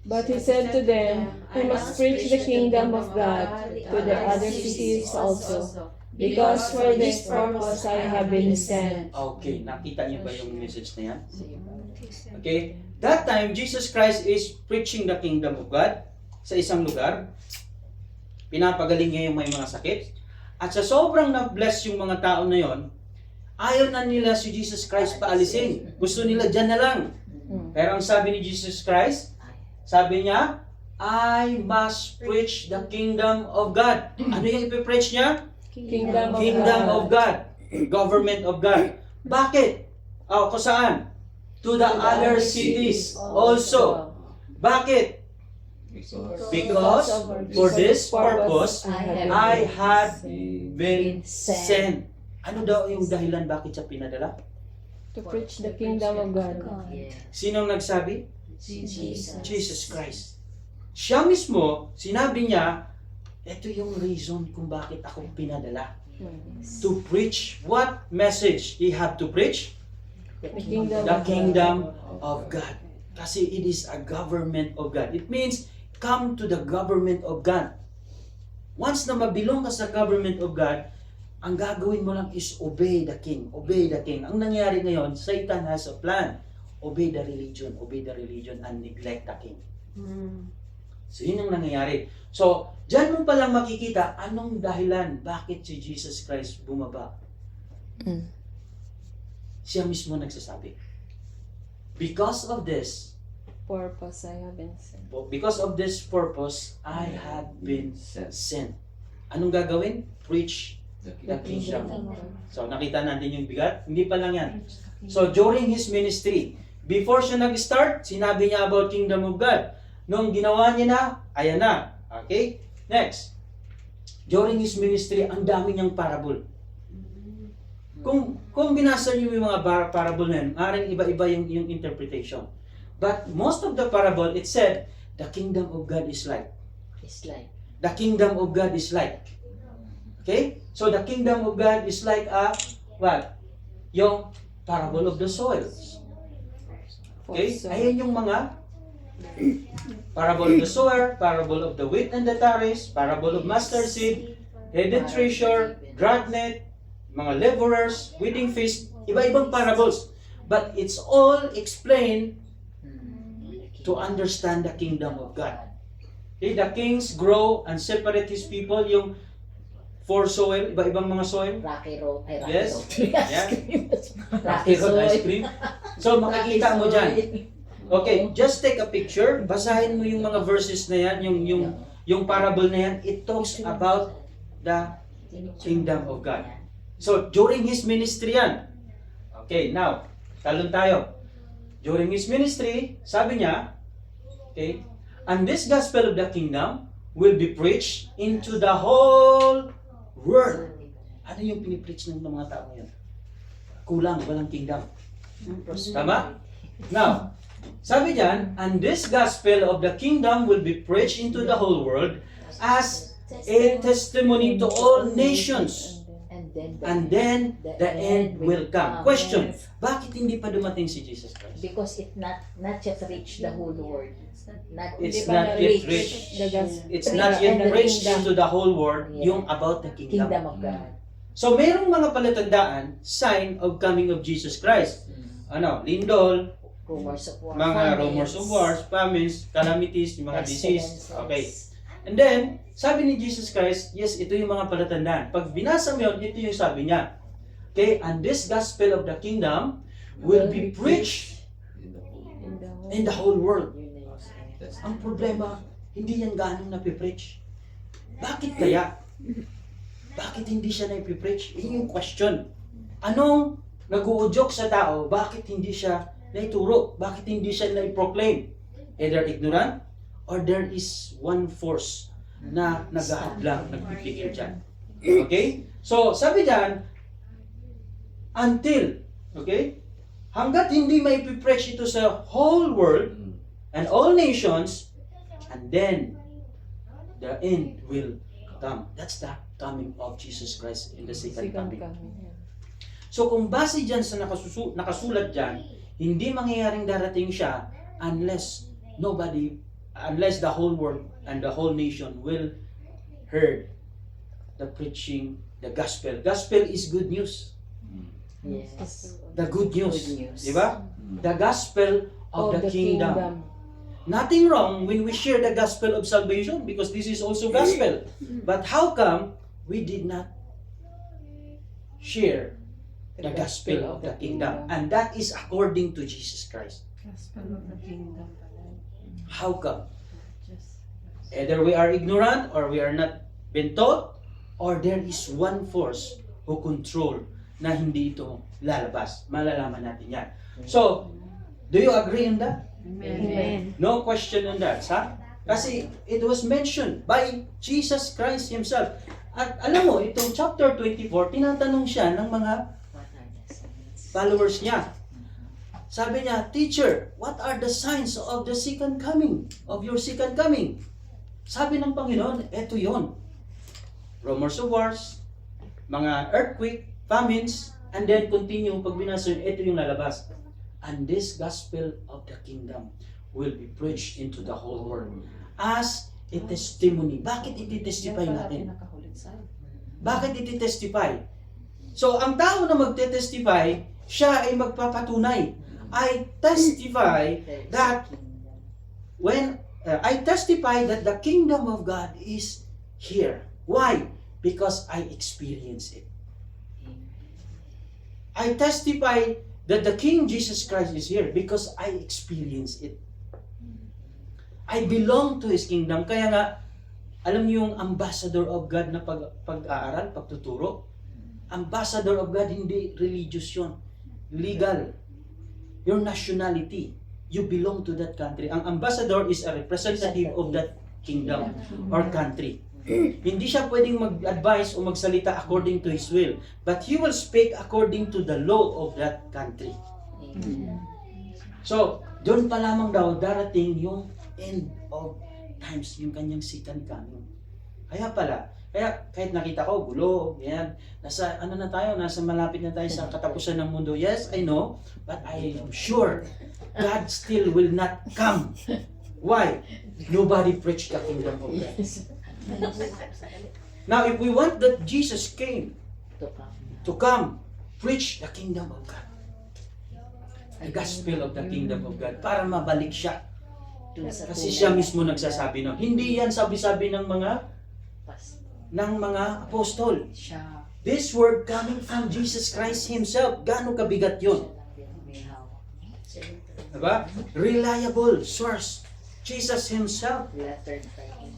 But He said to them, "We must preach the kingdom of God to the other cities also, because for this purpose I have been sent." Okay, nakita niyo ba yung message na yan? Okay? That time, Jesus Christ is preaching the kingdom of God sa isang lugar. Pinapagaling niya yung may mga sakit. At sa sobrang na-bless yung mga tao na yon, ayaw na nila si Jesus Christ paalisin. Gusto nila dyan na lang. Pero ang sabi ni Jesus Christ, sabi niya, I must preach the kingdom of God. Ano yung ipipreach niya? Kingdom of God. Government of God. Bakit? Kung saan? To the other cities also. Bakit? Because for this purpose, I had been sent. Ano daw yung dahilan bakit siya pinadala? To preach the kingdom of God. Sinong nagsabi? Jesus Christ. Siya mismo, sinabi niya, ito yung reason kung bakit ako pinadala. To preach what message he had to preach? The kingdom of God. Kasi it is a government of God. It means, come to the government of God. Once na mabilong ka sa government of God, ang gagawin mo lang is obey the king. Obey the king. Ang nangyari ngayon, Satan has a plan. Obey the religion, and neglect the king. So, yun ang nangyayari. So, dyan mo palang makikita anong dahilan bakit si Jesus Christ bumaba. Siya mismo nagsasabi. Because of this purpose I have been sent. Because of this purpose, I have been sent. Anong gagawin? Preach the kingdom. So, nakita natin yung bigat? Hindi pa lang yan. So, during his ministry, before siya nag-start, sinabi niya about kingdom of God. Nung ginawa niya na, ayan na. Okay? Next. During his ministry, ang dami niyang parable. Kung binasa niyo yung mga parable na yun, maaaring iba-iba yung interpretation. But most of the parable, it said, the kingdom of God is like. It's like. The kingdom of God is like. Okay? So the kingdom of God is like what? Yung parable of the soils. Okay? Ayan yung mga parable of the sower, parable of the wheat and the tares, parable of mustard seed, hidden treasure, dragnet, mga laborers, wedding feast, iba-ibang parables. But it's all explained to understand the kingdom of God. Okay, the kings grow and separate his people, yung four soil, iba-ibang mga soil. Rocky Road. Ay, Rocky Yes. Road. Yeah. Rocky Road ice Road. cream. So makikita mo dyan. Okay, just take a picture, basahin mo yung mga verses na yan, yung parable na yan, it talks about the kingdom of God. So, during his ministry yan. Okay, now, talon tayo. During his ministry, sabi niya, okay, and this gospel of the kingdom will be preached into the whole world. Ano yung pinipreach ng mga tao ngayon? Kulang, walang kingdom. Tama? Now, sabi diyan, and this gospel of the kingdom will be preached into the whole world as a testimony to all nations. And then the end will come. Question, bakit hindi pa dumating si Jesus Christ? Because it not just reach the whole world. It's not yet reached. It's not yet reached into the whole world yung about the Kingdom kingdom. of God. So mayroong mga palatandaan, sign of coming of Jesus Christ. Lindol, Rumors of war. mga rumors of wars, famines, calamities, yung mga disease. Okay. And then, sabi ni Jesus Christ, yes, ito yung mga palatandaan. Pag binasa mo yun, ito yung sabi niya. Okay, and this gospel of the kingdom will be preached in the whole world. Ang problema, hindi yan ganong napipreach. Bakit kaya? Bakit hindi siya napipreach? Yun yung question. Anong nag-uudyok sa tao? Bakit hindi siya naituro? Bakit hindi siya naiproclaim? Either ignorant or there is one force na naghahadlang, nagpipigil dyan. Okay? So, sabi dyan, until, okay? Hanggat hindi maipipreach ito sa whole world and all nations, and then the end will come. That's the coming of Jesus Christ in the second coming. So kung base dyan sa nakasulat dyan, hindi mangyayaring darating siya unless the whole world and the whole nation will heard the preaching, the gospel. Gospel is good news. Yes. The good news. Good news. Diba? The gospel of the kingdom. Nothing wrong when we share the gospel of salvation because this is also gospel. But how come we did not share the gospel of the kingdom? And that is according to Jesus Christ. Gospel of the kingdom pala. How come? Either we are ignorant or we are not been taught or there is one force who control na hindi ito lalabas. Malalaman natin yan. So, do you agree on that? Amen. No question on that, ha? Kasi it was mentioned by Jesus Christ Himself. At alam mo, itong chapter 24, tinatanong siya ng mga followers niya. Sabi niya, Teacher, what are the signs of the second coming? Of your second coming? Sabi ng Panginoon, eto yon. Rumors of wars, mga earthquake, famines, and then continue, pag binasa yun, ito yung lalabas. And this gospel of the kingdom will be preached into the whole world as a testimony. Bakit iti-testify natin? Bakit iti-testify? So, ang tao na magte-testify, siya ay magpapatunay. I testify that the kingdom of God is here. Why? Because I experience it. I testify that the King Jesus Christ is here because I experience it. I belong to His kingdom. Kaya nga, alam niyo yung ambassador of God na pag-aaral, pagtuturo? Ambassador of God, hindi religious yun. Legal. Your nationality. You belong to that country. Ang ambassador is a representative of that kingdom or country. Hindi siya pwedeng mag-advise o magsalita according to his will. But he will speak according to the law of that country. So, doon pa lamang daw darating yung end of times, yung kanyang second coming. Kaya kahit nakita ko, gulo, yan, nasa malapit na tayo sa katapusan ng mundo. Yes, I know, but I am sure God still will not come. Why? Nobody preached the kingdom of God. Now, if we want that Jesus came to come, preach the kingdom of God. The gospel of the kingdom of God. Para mabalik siya. Kasi siya mismo nagsasabi nun. Hindi yan sabi-sabi ng mga apostol. This word coming from Jesus Christ Himself. Gaano kabigat yun? Diba? Reliable source. Jesus Himself.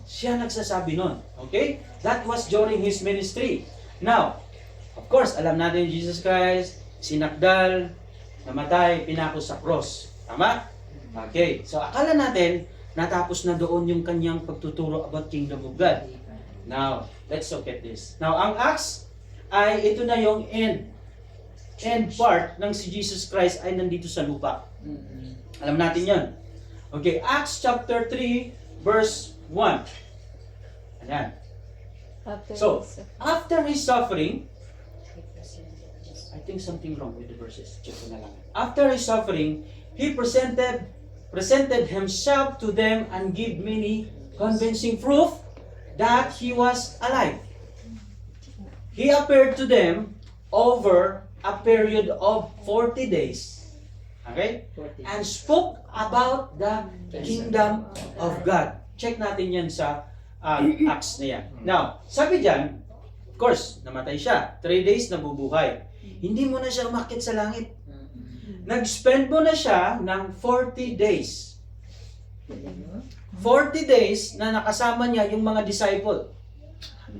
Siya nagsasabi nun. Okay? That was during His ministry. Now, of course, alam natin Jesus Christ, sinakdal, namatay, pinako sa cross. Tama? Okay. So, akala natin, natapos na doon yung kanyang pagtuturo about Kingdom of God. Now, let's look at this. Now, ang Acts ay ito na yung end part ng si Jesus Christ ay nandito sa lupa. Alam natin yan. Okay, Acts chapter 3, verse 1. Ayan. So, after His suffering, I think something wrong with the verses. Check ko na lang. After His suffering, He presented Himself to them and gave many convincing proof that He was alive. He appeared to them over a period of 40 days. Okay? And spoke about the kingdom of God. Check natin yan sa Acts na yan. Now, sabi dyan, of course, namatay siya. 3 days nabubuhay. Hindi mo na siya umakyat sa langit. Nag-spend mo na siya ng 40 days. 40 days na nakasama niya yung mga disciple.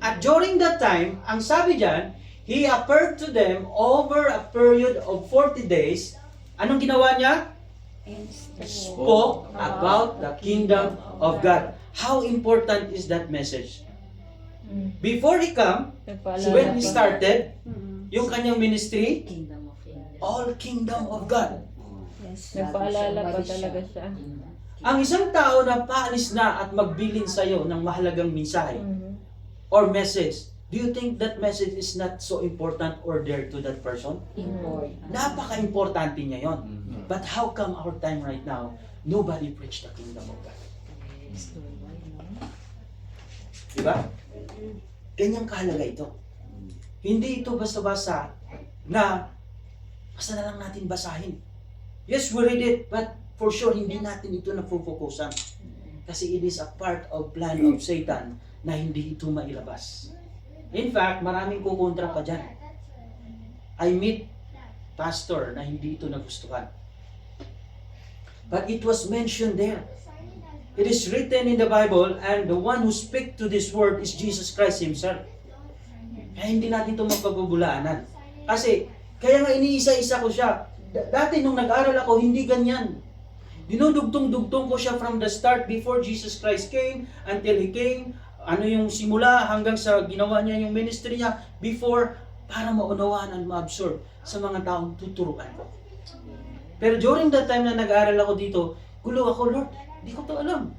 At during that time, ang sabi dyan, He appeared to them over a period of 40 days. Anong ginawa niya? Spoke about the kingdom of God. How important is that message? Before He come, when He started, yung kanyang ministry, all kingdom of God. Nagpaalala pa talaga siya. Ang isang tao na paalis na at magbilin sa iyo ng mahalagang mensahe or message, do you think that message is not so important or dear to that person? Napaka-importante niya yon. But how come our time right now, nobody preach the kingdom of God? Diba? Ganyang kahalaga ito. Hindi ito basta-basta na basta na lang natin basahin. Yes, we read it, but for sure, hindi natin ito napupukusan. Kasi it is a part of plan of Satan na hindi ito mailabas. In fact, maraming kukontra pa dyan. I meet pastor na hindi ito nagustuhan. But it was mentioned there. It is written in the Bible, and the one who speak to this word is Jesus Christ Himself. Kaya hindi natin ito mapagugulaanan. Kasi, kaya nga iniisa-isa ko siya. Dati nung nag-aral ako, hindi ganyan. Dinudugtong-dugtong ko siya from the start before Jesus Christ came, until He came, ano yung simula hanggang sa ginawa niya yung ministry niya before, para maunawaan at ma-absorb sa mga taong tuturuan ko. Pero during that time na nag-aaral ako dito, gulo ako, Lord, hindi ko to alam.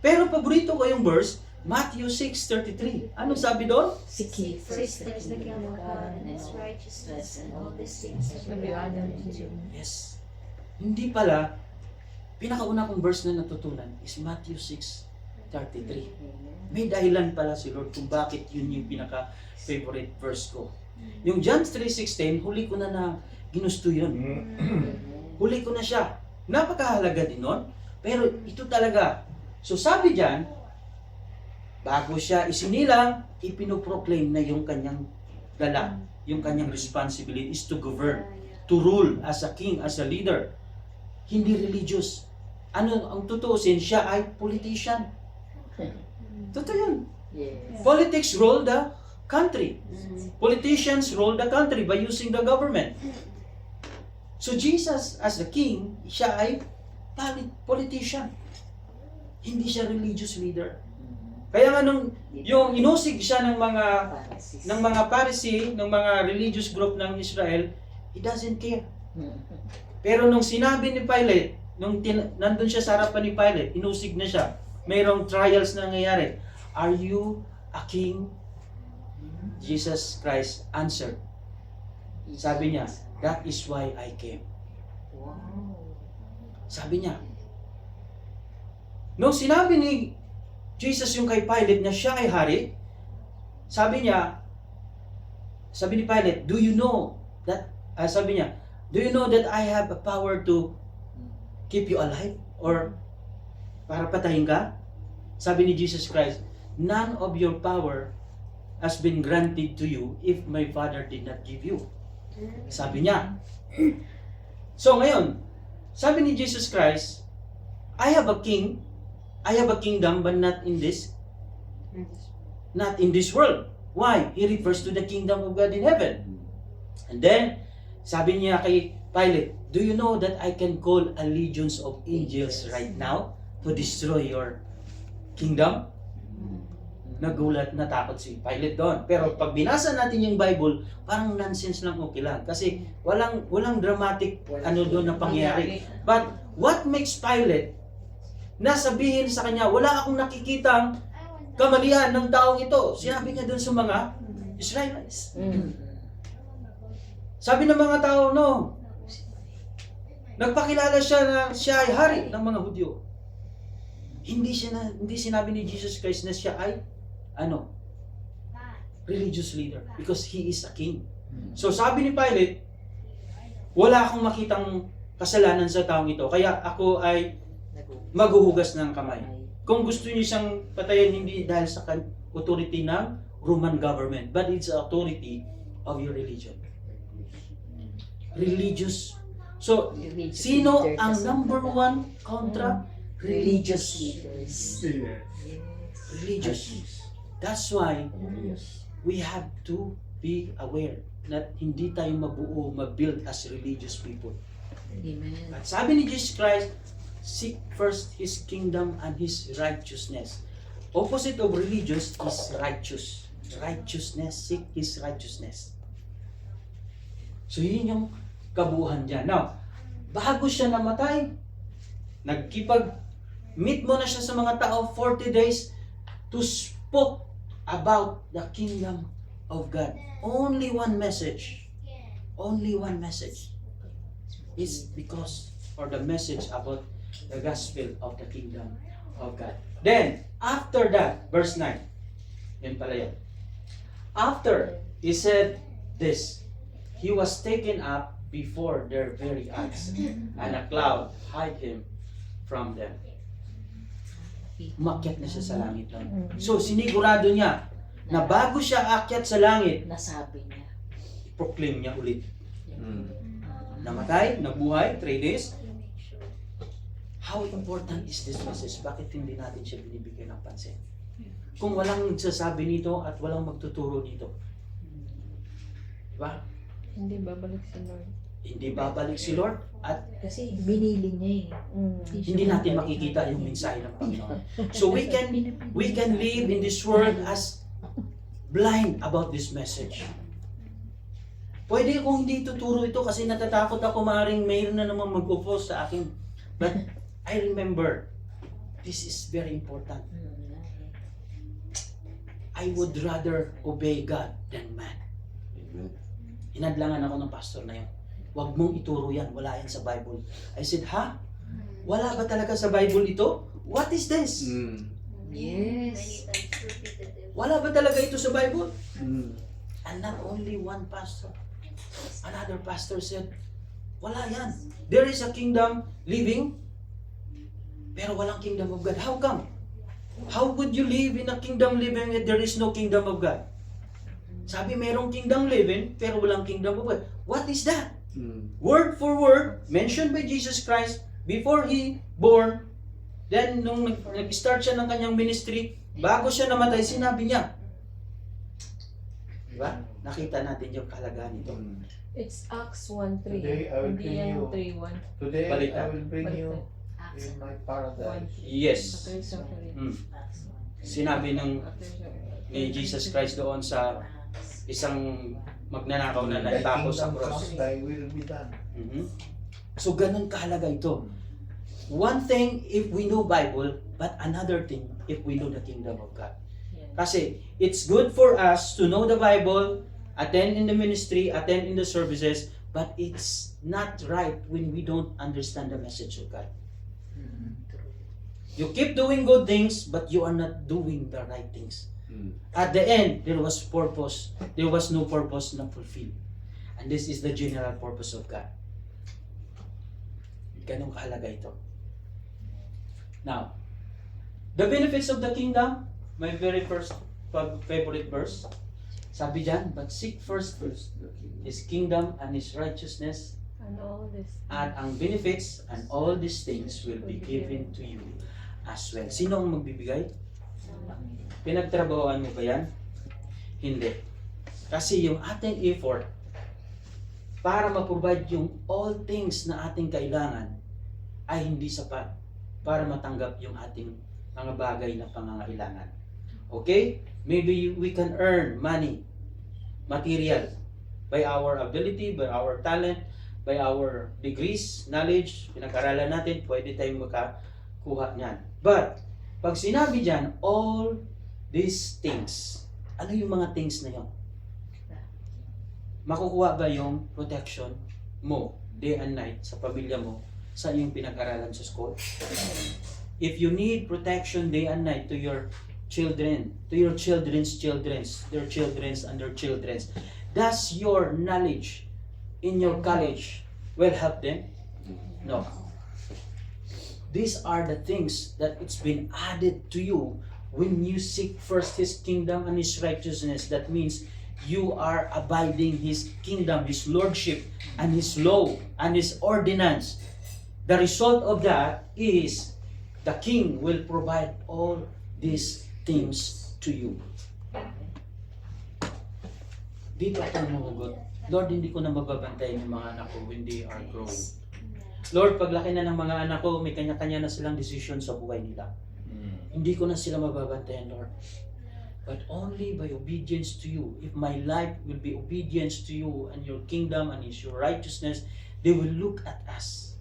Pero paborito ko yung verse, Matthew 6:33. Anong sabi doon? Seek ye first the kingdom of God and His righteousness, and all these things shall be added unto you. Yes. Hindi pala, pinakauna kong verse na natutunan is Matthew 6:33. May dahilan pala si Lord kung bakit yun yung pinaka-favorite verse ko. Yung John 3:16, huli ko na ginusto yun. Huli ko na siya. Napakahalaga din nun. Pero ito talaga. So sabi dyan, bago siya isinilang, ipinoproclaim na yung kanyang dala, yung kanyang responsibility is to govern, to rule as a king, as a leader. Hindi religious. Ano ang tutuusin? Siya ay politician. Totoo yun. Politics rule the country. Politicians rule the country by using the government. So Jesus as the king, siya ay politician. Hindi siya religious leader. Kaya nga yung inusig siya ng mga Pharisee, ng mga religious group ng Israel, he doesn't care. Pero nung sinabi ni Pilate, nandun siya sa harapan ni Pilate, inusig na siya, mayroong trials na nangyayari. Are you a king? Jesus Christ answered. Sabi niya, that is why I came. Sabi niya, nung sinabi ni Jesus yung kay Pilate na siya ay hari, sabi ni Pilate, do you know that I have a power to keep you alive? Or para patayin ka? Sabi ni Jesus Christ, none of your power has been granted to you if my Father did not give you. Sabi niya. So ngayon, sabi ni Jesus Christ, I have a kingdom but not in this world. Why? He refers to the kingdom of God in heaven. And then, sabi niya kay Pilate, do you know that I can call a legions of angels right now to destroy your kingdom? Nagulat, natakot si Pilate doon. Pero pag binasa natin yung Bible, parang nonsense lang, okay lang. Kasi walang dramatic doon na pangyayari. But what makes Pilate na sabihin sa kanya, wala akong nakikitang kamalian ng taong ito. Sinabi niya doon sa mga Israelites. Sabi ng mga tao, no, nagpakilala siya na siya ay hari ng mga Hudyo. Hindi sinabi ni Jesus Christ na siya ay religious leader because he is a king. So sabi ni Pilate, wala akong makitang kasalanan sa taong ito, kaya ako ay maghuhugas ng kamay. Kung gusto niyo siyang patayin, hindi dahil sa authority ng Roman government, but it's the authority of your religion. Religious. So, sino ang number one kontra? Religious leaders. Religious. That's why we have to be aware that hindi tayo mabuild as religious people. Amen. At sabi ni Jesus Christ, seek first His kingdom and His righteousness. Opposite of religious is righteous. Righteousness, seek His righteousness. So yun yung kabuuan dyan. Now, bago siya namatay, meet mo na siya sa mga tao 40 days to spoke about the kingdom of God. Only one message. Only one message. Is because, or the message about the gospel of the kingdom of God. Then, after that, verse 9. Yan pala yan. After he said this, he was taken up before their very eyes, and a cloud hid him from them. Umakyat na siya sa langit lang. So, sinigurado niya na bago siya akyat sa langit, Nasabi niya. proclaim niya ulit. Namatay, nabuhay, 3 days. How important is this message? Bakit hindi natin siya binibigyan ng pansin? Kung walang nagsasabi nito at walang magtuturo nito. Diba? Hindi babalik si Lord. Hindi babalik si Lord at Kasi binili niya eh. hindi natin makikita yung mensahe ng Panginoon. So we can live in this world as blind about this message. Pwede kung hindi tuturo ito kasi natatakot ako, maaaring mayroon na naman mag-oppose sa akin. But I remember, this is very important. I would rather obey God than man. Inadlangan ako ng pastor na yun. Huwag mong ituro yan, wala yan sa Bible. I said, ha? Wala ba talaga sa Bible ito? What is this? Yes. Wala ba talaga ito sa Bible? And not only one pastor. Another pastor said, wala yan. There is a kingdom living, pero walang kingdom of God. How come? How would you live in a kingdom living if there is no kingdom of God? Sabi, merong kingdom living, pero walang kingdom of God. What is that? Word for word, mentioned by Jesus Christ before He born. Then, nung nag-start siya ng kanyang ministry, bago siya namatay, sinabi niya. Diba? Nakita natin yung kahalagaan nito. It's Acts 1:3. Today I will Hindi bring yan you. 3:1. Today Baliktad. I will bring you in my paradise. Yes. Okay, sorry. sinabi ni Jesus Christ doon sa isang magnanakaw na naitako sa cross. Thy will be done. Mhm. So ganun kahalaga ito. One thing if we know Bible, but another thing if we know the kingdom of God. Kasi it's good for us to know the Bible, attend in the ministry, attend in the services, but it's not right when we don't understand the message of God. You keep doing good things, but you are not doing the right things. At the end, there was purpose. There was no purpose na fulfill. And this is the general purpose of God. Ganun kahalaga ito. Now, the benefits of the kingdom, my very first favorite verse, sabi dyan, but seek first His kingdom and His righteousness, And all this. at ang benefits and all these things will be given to you as well. Sino ang magbibigay? Pinagtrabahoan mo ba yan? Hindi. Kasi yung ating effort para ma-provide yung all things na ating kailangan ay hindi sapat para matanggap yung ating mga bagay na pangangailangan. Okay? Maybe we can earn money, material, by our ability, by our talent, by our degrees, knowledge, pinag-aralan natin, pwede tayong makakuha niyan. But, pag sinabi dyan, all these things, ano yung mga things na yun? Makukuha ba yung protection mo, day and night, sa pamilya mo, sa iyong pinag-aralan sa school? If you need protection day and night to your children, to your children's children's, their children's and their children's, does your knowledge in your college will help them? No. These are the things that it's been added to you when you seek first His kingdom and His righteousness. That means you are abiding His kingdom, His lordship, and His law, and His ordinance. The result of that is the King will provide all these things to you. Dito ako nahugot. Lord, hindi ko na mababantayan yung mga anak ko when they are growing. Lord, paglaki na ng mga anak ko, may kanya-kanya na silang decision sa buhay nila. Hindi ko na sila mababantayan, Lord. But only by obedience to you. If my life will be obedience to you and your kingdom and your righteousness, they will look at us.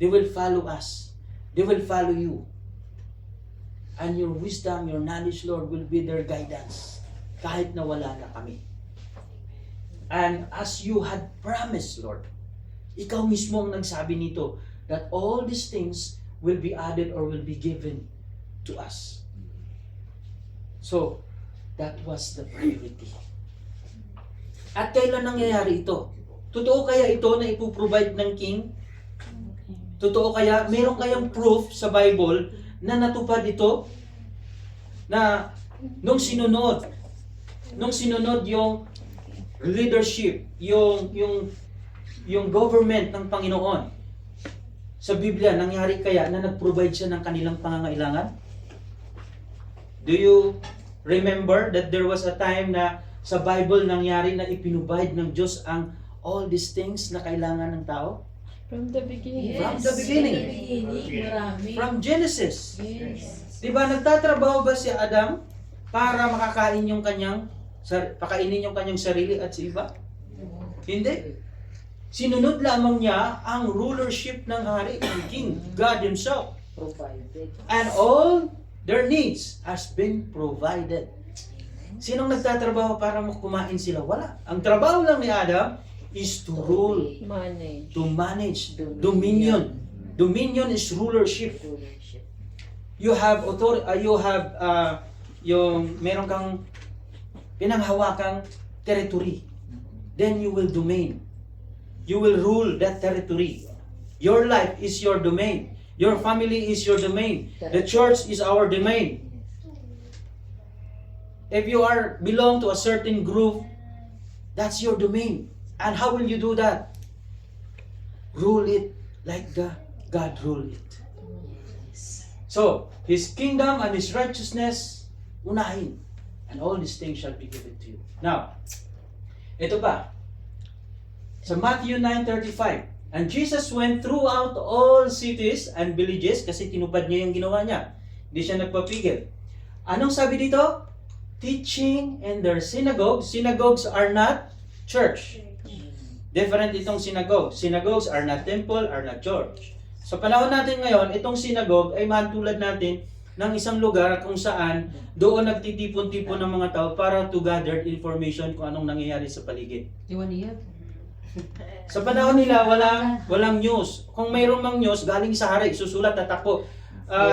They will follow us. They will follow you. And your wisdom, your knowledge, Lord, will be their guidance. Kahit na wala na kami. And as you had promised, Lord, ikaw mismo ang nagsabi nito, that all these things will be added or will be given to us. So, that was the priority. At kailan nangyayari ito? Totoo kaya ito na ipoprovide ng King? Totoo kaya? Meron kayang proof sa Bible na natupad ito? Na nung sinunod yung leadership, yung government ng Panginoon, sa Biblia, nangyari kaya na nag-provide siya ng kanilang pangangailangan? Do you remember that there was a time na sa Bible nangyari na ipinubide ng Diyos ang all these things na kailangan ng tao? From the beginning. From the beginning. Marami. From Genesis. Yes. Diba, nagtatrabaho ba si Adam para makakain yung pakainin yung kanyang sarili at sa iba? Hindi. Sinunod lamang niya ang rulership ng hari, ng King, God Himself. Provided. And all their needs has been provided. Sinong nagtatrabaho para kumain sila? Wala. Ang trabaho lang ni Adam is to rule, Manage. to manage, dominion. Dominion is rulership. You have authority, meron kang pinanghawakang territory. Then you will domain. You will rule that territory. Your life is your domain. Your family is your domain. The church is our domain. If you belong to a certain group, that's your domain. And how will you do that? Rule it like God ruled it. So, His kingdom and His righteousness, unahin. And all these things shall be given to you. Now, ito pa. Sa Matthew 9:35, and Jesus went throughout all cities and villages, kasi tinupad niya yung ginawa niya. Hindi siya nagpapigil. Anong sabi dito? Teaching in their synagogues. Synagogues are not church. Different itong synagogue. Synagogues are not temple, are not church. Sa panahon natin ngayon, itong synagogue ay matulad natin ng isang lugar kung saan doon nagtitipon-tipon ng mga tao para to gather information kung anong nangyayari sa paligid. Sa panahon nila, walang news. Kung mayroong mang news, galing sa hari, susulat, tatakbo.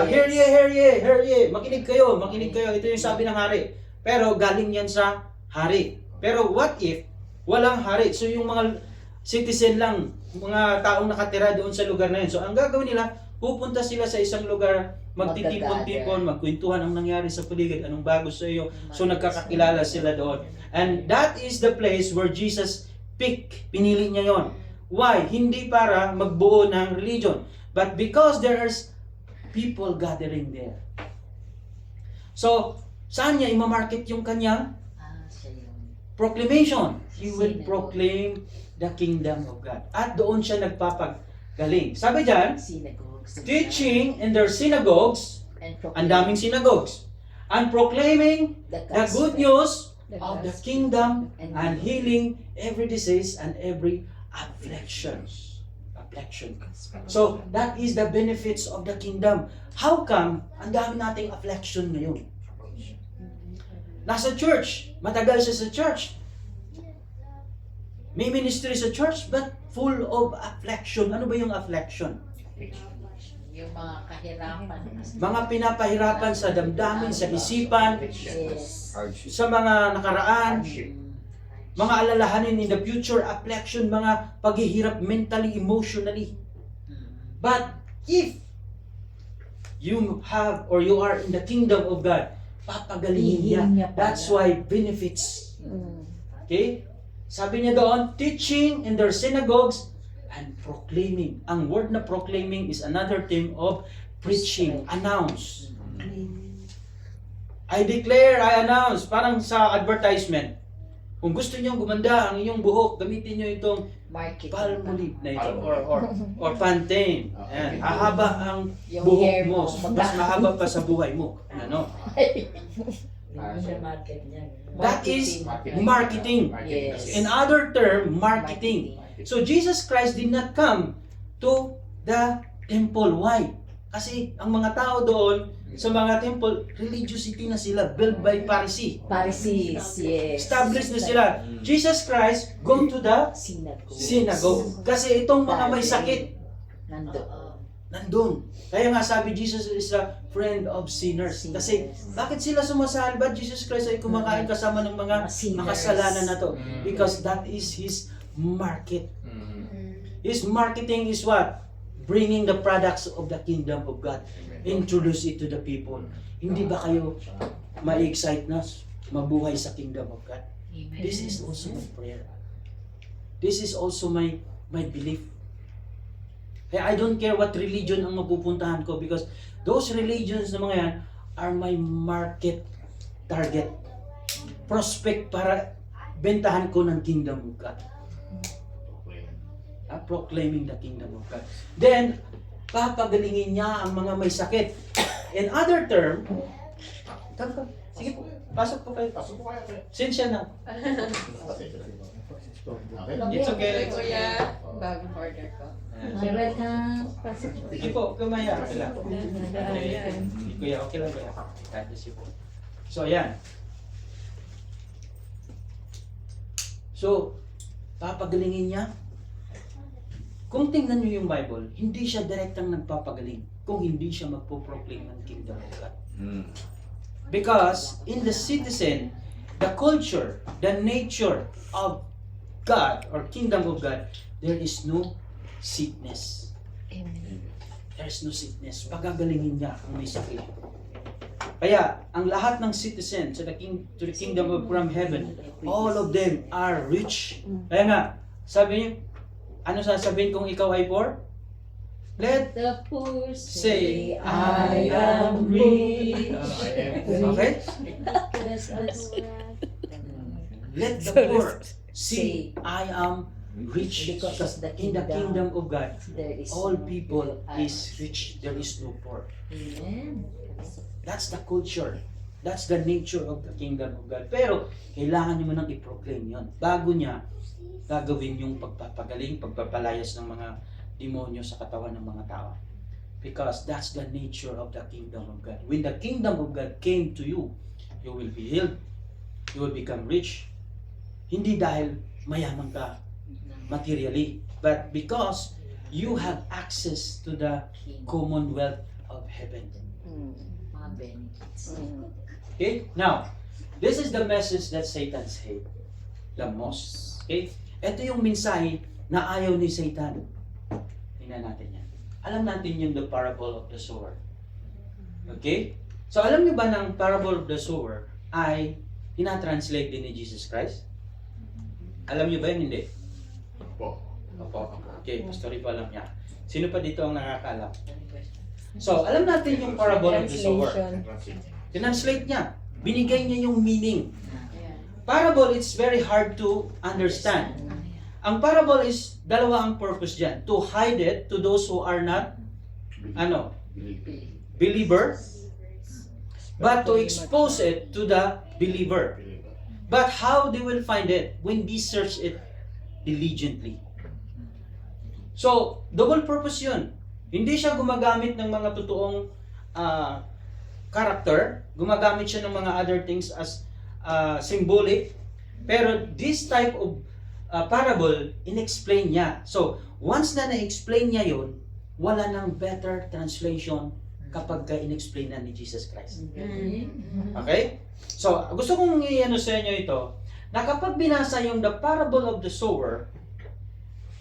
Hear ye, hear ye, hear ye. Makinig kayo, makinig kayo. Ito yung sabi ng hari. Pero galing yan sa hari. Pero what if walang hari? So yung mga citizen lang, mga taong nakatira doon sa lugar na yun. So ang gagawin nila, pupunta sila sa isang lugar, magtitipon-tipon, magkwentuhan ang nangyari sa paligid, anong bago sa iyo. So nagkakakilala sila doon. And that is the place where Jesus pinili niya yon. Why? Hindi para magbuo ng religion, but because there's people gathering there. So, saan niya imamarket yung kanyang proclamation? He will proclaim the kingdom of God. At doon siya nagpapagaling. Sabi dyan, teaching in their synagogues, ang daming synagogues, and proclaiming the good news of the kingdom and healing every disease and every affliction. So, that is the benefits of the kingdom. How come ang dami nating affliction ngayon? Nasa church, matagal siya sa church. May ministry sa church, but full of affliction. Ano ba yung affliction? Yung mga kahirapan. Mga pinapahirapan sa damdamin, sa isipan, sa mga nakaraan, mga alalahanin in the future, affliction, mga paghihirap mentally, emotionally. But if you have or you are in the kingdom of God, papagalingin niya. That's why benefits. Okay? Sabi niya doon, teaching in their synagogues and proclaiming. Ang word na proclaiming is another term of preaching, announce. I declare, I announce, parang sa advertisement. Kung gusto niyo gumanda ang inyong buhok, gamitin niyo itong Palmolive na ito or Pantene. Ayan, hahaba ang Yung buhok hair mo, mo. mas mahaba pa sa buhay mo. Ano? That is marketing. Yes. In other term, marketing. So Jesus Christ did not come to the temple. Why? Kasi ang mga tao doon sa mga temple, religiosity na sila, built by Pharisee. Pharisees, yes. Established na sila. Jesus Christ go to the synagogue. Kasi itong mga may sakit, nandun. Kaya nga sabi, Jesus is a friend of sinners. Kasi bakit sila sumasahal? Ba't Jesus Christ ay kumakain kasama ng mga makasalanan na to? Because that is His market. His marketing is what? Bringing the products of the kingdom of God. Introduce it to the people. Hindi ba kayo ma-excite na mabuhay sa kingdom of God? This is also my prayer. This is also my belief. Kaya I don't care what religion ang mapupuntahan ko because those religions na mga yan are my market target. Prospect para bentahan ko ng kingdom of God. Proclaiming the kingdom of God. Then, papagalingin niya ang mga may sakit. In other term, sige po, pasok po kayo. Sinsya na. It's okay. Kuya, bagong order ko. Welcome. Sige po, kumaya. Okay lang. Kuya, okay lang ba? So, ayan. So, papagalingin niya. Kung tingnan niyo yung Bible, hindi siya direktang nagpapagaling kung hindi siya magpo-proclaim ng kingdom of God. Because in the citizen, the culture, the nature of God or kingdom of God, there is no sickness. There is no sickness. Pagagalingin niya kung may sakit. Kaya, ang lahat ng citizen to the kingdom of from heaven, all of them are rich. Kaya nga, sabi niyo, ano sasabihin kung ikaw ay poor? Let The poor say, I am rich. Okay? Let the poor say, I am rich. Because in the kingdom of God, all people is rich. There is no poor. Amen. That's the culture. That's the nature of the kingdom of God. Pero, kailangan nyo munang i-proclaim yun. Bago niya, gagawin yung pagpapagaling, pagpapalayas ng mga demonyo sa katawan ng mga tao. Because that's the nature of the kingdom of God. When the kingdom of God came to you, you will be healed. You will become rich. Hindi dahil mayaman ka materially, but because you have access to the commonwealth of heaven. Mga benefits. Okay? Now, this is the message that Satan hates the most. Okay? Ito yung mensahe na ayaw ni Satan. Tingnan natin yan. Alam natin yung the parable of the sower. Okay? So, alam niyo ba ng parable of the sower ay tinatranslate din ni Jesus Christ? Alam niyo ba yun? Hindi. Opo. Okay, pastori pa alam niya. Sino pa dito ang nakakaalam? So, alam natin yung parable of the sower. Translation. Tinranslate niya. Binigay niya yung meaning. Parable, it's very hard to understand. Ang parable is, dalawa ang purpose dyan. To hide it to those who are not, believer, but to expose it to the believer. But how they will find it? When we search it diligently. So, double purpose yun. Hindi siya gumagamit ng mga totoong character. Gumagamit siya ng mga other things as symbolic. Pero this type of parable, in-explain niya. So, once na na-explain niya yun, wala nang better translation kapag in-explain na ni Jesus Christ. Okay? So, gusto kong i-ano sa inyo ito, na kapag binasa yung the parable of the sower,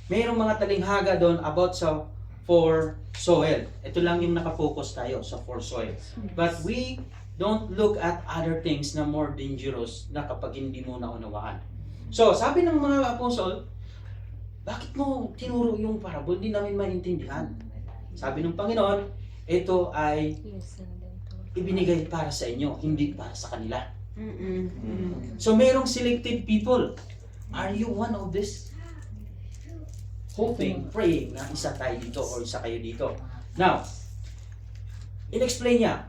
mayroong mga talinghaga doon about sa for soil. Ito lang yung nakafocus tayo sa for soil. But we don't look at other things na more dangerous na kapag hindi mo naunawaan. So, sabi ng mga apostol, bakit mo tinuro yung parable? Hindi namin maintindihan. Sabi ng Panginoon, ito ay ibinigay para sa inyo, hindi para sa kanila. So, mayroong selected people. Are you one of this? Hoping, praying na isa tayo dito or isa kayo dito. Now, in-explain niya,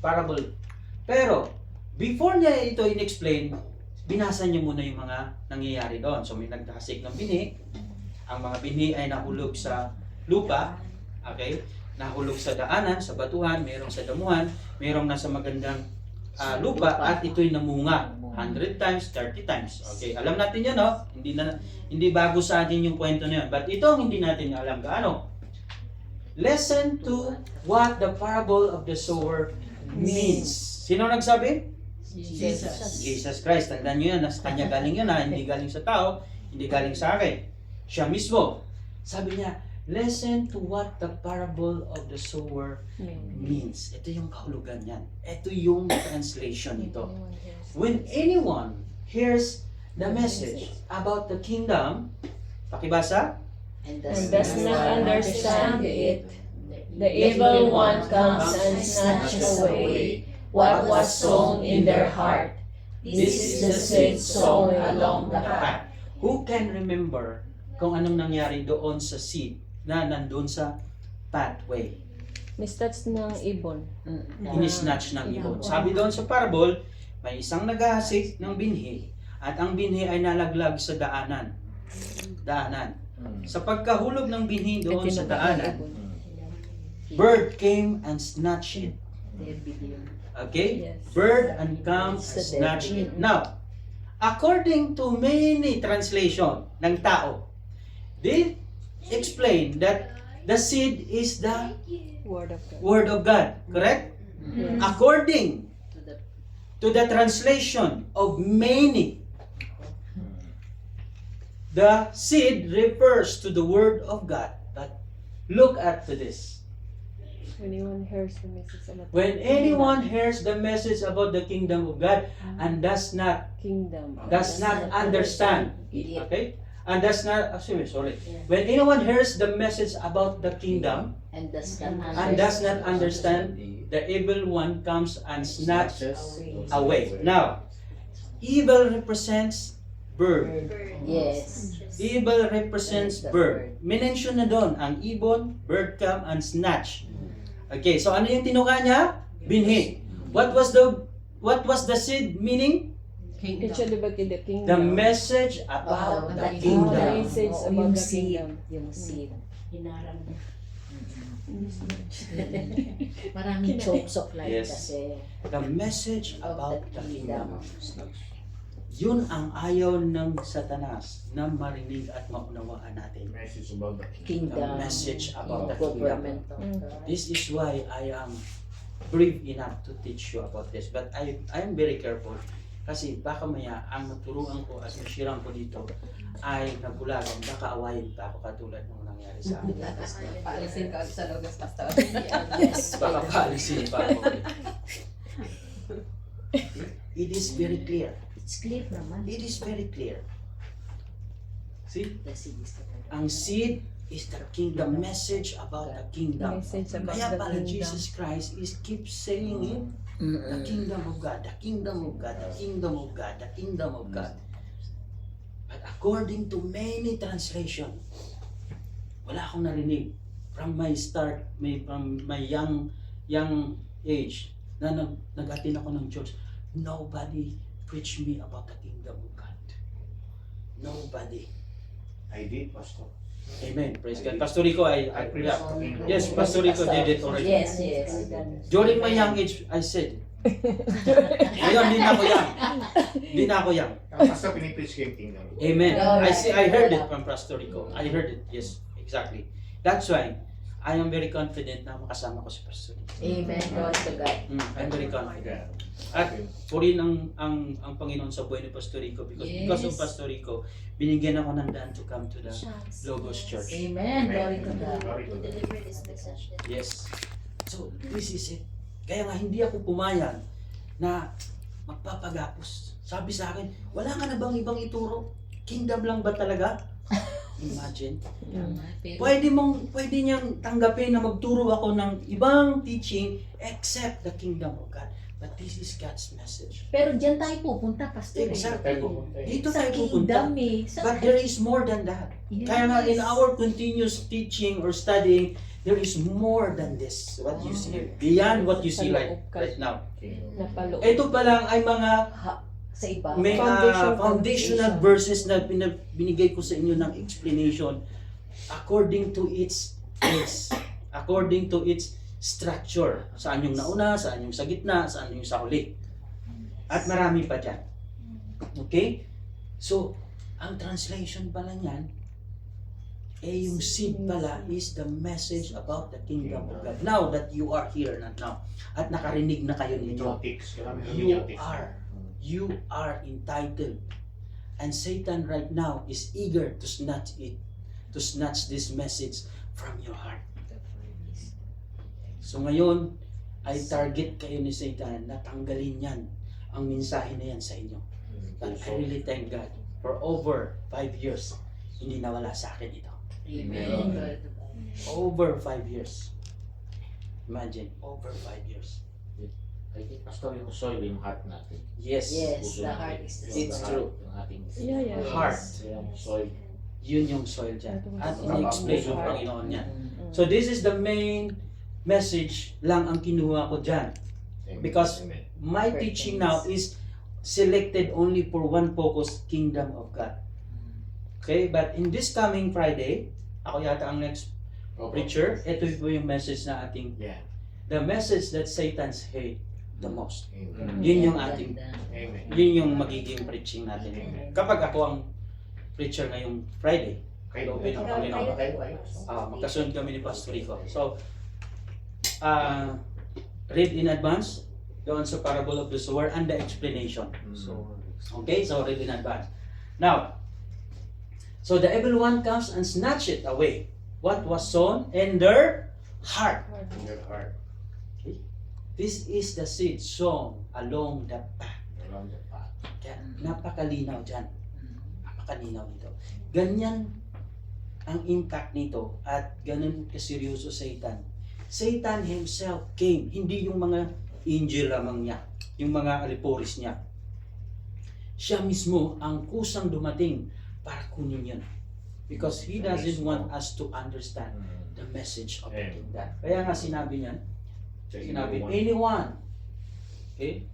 parable. Pero, before niya ito in-explain, binasa niya muna yung mga nangyayari doon. So, may nagkasik ng binhi. Ang mga binhi ay nahulog sa lupa. Okay? Nahulog sa daanan, sa batuhan, mayroong sa damuhan, mayroong nasa magandang lupa, at ito'y namunga. 100 times, 30 times. Okay, alam natin yan, no? Hindi bago sa atin yung kwento na yun. But ito ang hindi natin alam gaano. Listen to what the parable of the sower means. Sino nagsabi? Jesus Christ. Tandaan nyo yan, nasa kanya galing yun, ha? Hindi galing sa tao, hindi galing sa akin. Siya mismo. Sabi niya, listen to what the parable of the sower means. Ito yung kahulugan yan. Ito yung translation nito. When anyone hears the message about the kingdom, pakibasa? And does not understand it, the evil one comes and snatches away what was sown in their heart. This is the seed sown along the path. Who can remember kung anong nangyari doon sa seed na nandun sa pathway? Mistats ng ibon. Inisnatch ng ibon. Sabi doon sa parable, may isang naghahasik ng binhi at ang binhi ay nalaglag sa daanan. Sa pagkahulog ng binhi doon sa daanan, bird came and snatched it. Okay? Yes. Bird and come and snatched it. Now, according to many translation ng tao, they explain that the seed is the Word of God. Word of God. Correct? Yes. According to the translation of many, the seed refers to the Word of God. But look at this. When anyone hears the message about When anyone hears the message about the kingdom of God and does not understand, okay? And does not, sorry. When anyone hears the message about the kingdom and does not understand, the evil one comes and snatches away. Now, evil represents bird. Yes. Evil represents bird. Minention na doon, ang ibon, bird come and snatch. Okay, so ano yung tinuka niya? Binhi. What was the what was the seed meaning? Kingdom. It should be the The kingdom. message about Wow, the the kingdom. The message Oo, about yung the seed. kingdom. Yung seed. Hinaram. Maraming chokes of life Yes. kasi. The message about the kingdom. kingdom. Yun ang ayaw ng Satanas na marinig at maunawaan natin. Message about the Kingdom. The message about the yung kingdom. government of Mm. God. This is why I am brave enough to teach you about this. But I am very careful. Kasi baka maya ang maturuan ko at masirang ko dito ay nabulagan. Baka awayin pa ako katulad ng nangyari sa akin. Paalisin ka sa lugas, Pastor. Yes. Baka paalisin pa ako. It is very clear. It's clear naman. It is very clear. See? The seed is the word. Ang seed is the kingdom message about the kingdom. Message about Kaya the pala kingdom. Jesus Christ is keep saying it. The kingdom of God, the kingdom of God, the kingdom of God, the kingdom of God. But according to many translation, wala akong narinig from my start, from my young age na nag-attend ako ng church. Nobody preached me about the kingdom of God. Nobody. I did, Pastor. Amen. Praise God. Pastor Rico, I preached yeah. the kingdom. Yes, Pastor Rico did it already. Yes, yes. During my young age, I said, ngayon, hindi na ako young. Hindi na ako young. Pastor, pinipreach ko yung kingdom. Amen. Alright. I heard it from Pastor Rico. I heard it. Yes, exactly. That's why I am very confident na makasama ko si Pastor Rico. Amen. God to God. I'm very confident. Yeah. At purihin ang Panginoon sa buhay ni Pastor Rico because of Yes. Pastor Rico, binigyan ako ng daan to come to the Logos Church. Amen. Glory to God. Glory to God. Deliver this message. Yes. So, this is it. Kaya nga hindi ako pumayag na magpapagapos. Sabi sa akin, wala ka na bang ibang ituro? Kingdom lang ba talaga? Imagine. Pero Pwede niyang tanggapin na magturo ako ng ibang teaching except the kingdom of God. But this is God's message. pero diyan tayo pupunta, Pastor. Exactly. Tayo pupunta eh. Dito Sa tayo pupunta. kingdom eh. Sa But there is more than that. Yes. Kaya nga in our continuous teaching or studying, there is more than this. What you see, beyond what you see right now. Kingdom. Napaloob. Ito pa lang ay mga sa iba. may foundational verses na binigay ko sa inyo ng explanation according to its place, according to its structure. Saan yung nauna, saan yung sa gitna, saan yung sa huli. At marami pa dyan. Okay? So, ang translation pala niyan, yung seed pala is the message about the kingdom of God. Now that you are here now, at nakarinig na kayo nito, Hermeneutics. you are entitled. And Satan right now is eager to snatch it, to snatch this message from your heart. So ngayon, ay target kayo ni Satan na tanggalin yan, ang mensahe na yan sa inyo. But I really thank God for over 5 years, hindi nawala sa akin ito. Amen. Glory to God. Over 5 years. Imagine, over 5 years. I think Pastor, yung soil, yung heart natin. Yes, Yes, Puso the natin. heart is the It's soil. true. Yung ating Yeah. Heart. yung soil. Yun yung soil dyan. At Tama. ini-explain yung Heart. Panginoon niya. Mm. So this is the main message lang ang kinuha ko dyan. Because my teaching now is selected only for one focus, Kingdom of God. Okay, but in this coming Friday, ako yata ang next preacher. Ito po yung message na ating, Yeah. the message that Satan's hate the most. Amen. Yun yung ating, Amen. yun yung magiging preaching natin. Kapag ako ang preacher ngayong Friday, Kayo. Open ang Panginoon. Magkasunod kami ni Pastor Rico. So, read in advance doon sa parable of the sower and the explanation. So, Okay, so read in advance. Now, so the evil one comes and snatch it away. What was sown in their heart. In your heart. This is the seed sown along the path. around the path. Kaya napakalinaw dyan. Napakalinaw nito. Ganyan ang impact nito at ganun kaseryoso Satan. Satan himself came, hindi yung mga angel lamang niya, yung mga aliporis niya. Siya mismo ang kusang dumating para kunin yun. Because he doesn't want us to understand the message of the kingdom. Kaya nga sinabi niya, anyone, okay?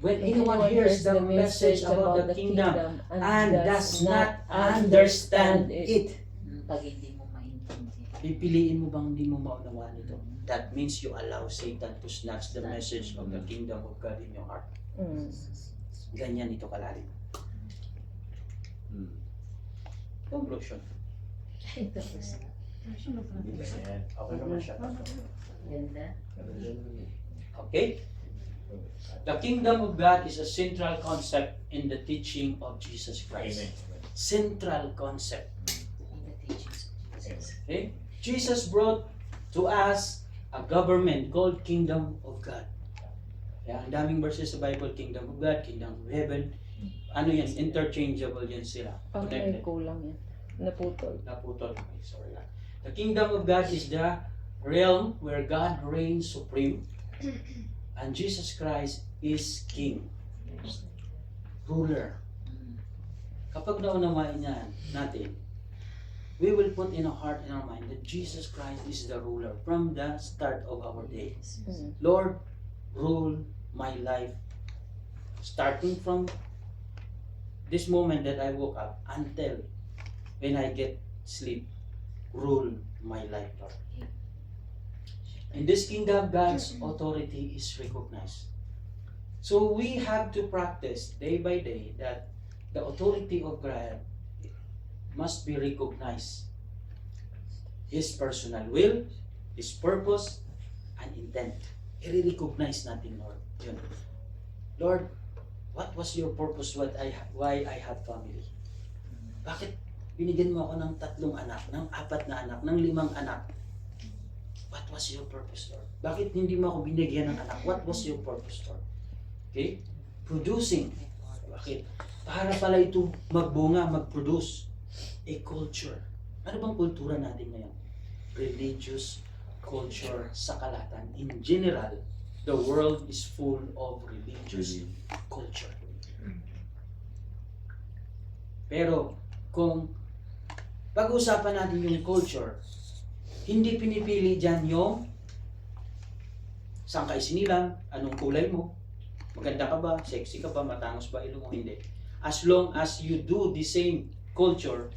When anyone hears the message about the kingdom and does not understand it, Pag hindi mo maintindihan. pipiliin mo bang hindi mo maunawaan ito? That means you allow Satan to snatch the message of the kingdom of God in your heart. Mm. Ganyan ito kalalim. Conclusion. Ito po siya. Okay naman siya. Ganda. Okay? The kingdom of God is a central concept in the teaching of Jesus Christ. Amen. Central concept. In the teachings of Jesus. Okay? Jesus brought to us a government called Kingdom of God. Kaya ang daming verses sa Bible, Kingdom of God, Kingdom of Heaven. Ano yan? Interchangeable yan sila. Okay, kulang yan. Naputol. Naputol. Okay, sorry lang. The kingdom of God is the realm where God reigns supreme and Jesus Christ is King. Ruler. Kapag naunawain yan natin, we will put in our heart and our mind that Jesus Christ is the ruler from the start of our day. Mm. Lord, rule my life starting from this moment that I woke up until when I get sleep. Rule my life, Lord. In this kingdom, God's authority is recognized. So we have to practice day by day that the authority of God must be recognized. His personal will, His purpose, and intent. I-recognize natin, Lord. Yun. Lord, what was your purpose why I have family? Bakit binigyan mo ako ng 3 anak, ng 4 na anak, ng 5 anak? What was your purpose, Lord? Bakit hindi mo ako binigyan ng anak? What was your purpose, Lord? Okay? Producing. Bakit? Para pala ito magbunga, mag-produce a culture. Ano bang kultura natin ngayon? Religious culture sa kalatan. In general, the world is full of religious culture. Pero kung pag-usapan natin yung culture, hindi pinipili dyan yung saan ka isinilang, anong kulay mo, maganda ka ba, sexy ka ba, matangos ba ilong mo, hindi. As long as you do the same culture,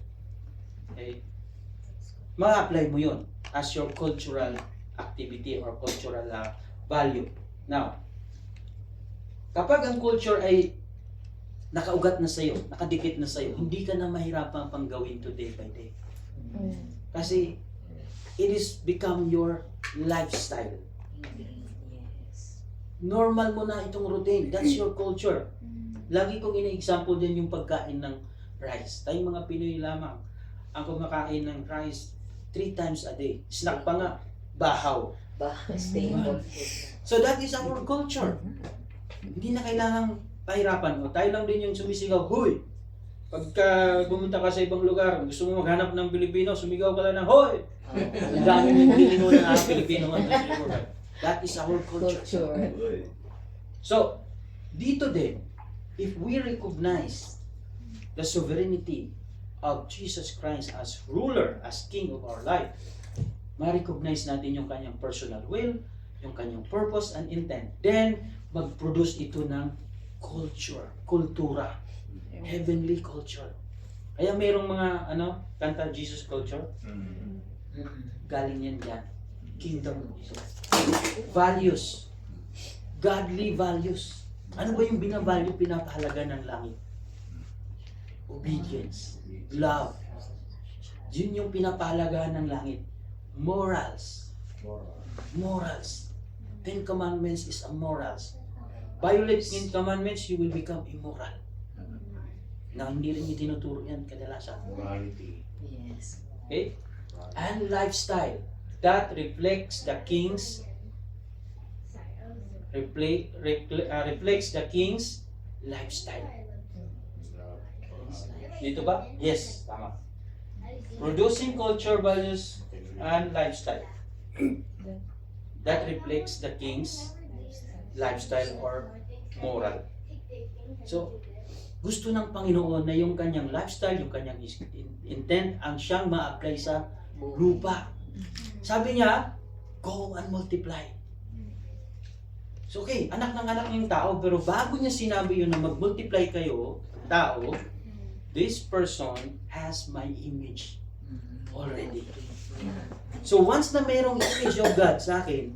okay, ma-apply mo yun as your cultural activity or cultural value. Now, kapag ang culture ay nakaugat na sa'yo, nakadikit na sa'yo, hindi ka na mahirapan pang gawin to day by day. Mm. Kasi it is become your lifestyle. Yes. Normal mo na itong routine. That's your culture. Lagi kong ina-example din yung pagkain ng rice. Tayong mga Pinoy lamang ang kumakain ng rice 3 times a day. Snack pa nga, bahaw. Stable food. So that is our culture. Hindi na kailangang pahirapan mo. Tayo lang din yung sumisigaw, "Hoy!" Pagka pumunta ka sa ibang lugar, gusto mo maghanap ng Pilipino, sumigaw ka lang ng, "Hoy!" Ang dami mong Pilipino na Pilipino nga. That is our culture. So, dito din, if we recognize the sovereignty of Jesus Christ as ruler, as king of our life, ma-recognize natin yung kanyang personal will, yung kanyang purpose and intent. Then, mag-produce ito ng culture, kultura, heavenly culture. Kaya mayroong mga kanta Jesus culture, galing yan dyan. Kingdom values, godly values. Ano ba yung binavalue, pinapahalaga ng langit? Obedience, love. Yun yung pinapahalaga ng langit. Morals. 10 commandments is a morals. Violate 10 commandments, you will become immoral. Na hindi rin itinuturo yan kadalasan. Morality. Yes. Okay? And lifestyle that reflects the king's reflects the king's lifestyle. Dito ba? Yes, tama. Producing culture, values, and lifestyle that reflects the king's lifestyle or moral. So, gusto ng Panginoon na yung kanyang lifestyle, yung kanyang intent, ang siyang ma-apply sa lupa. Sabi niya, go and multiply. So okay, anak ng anak yung tao, pero bago niya sinabi yun na mag-multiply kayo, tao, this person has my image already. So once na mayroong image of God sa akin,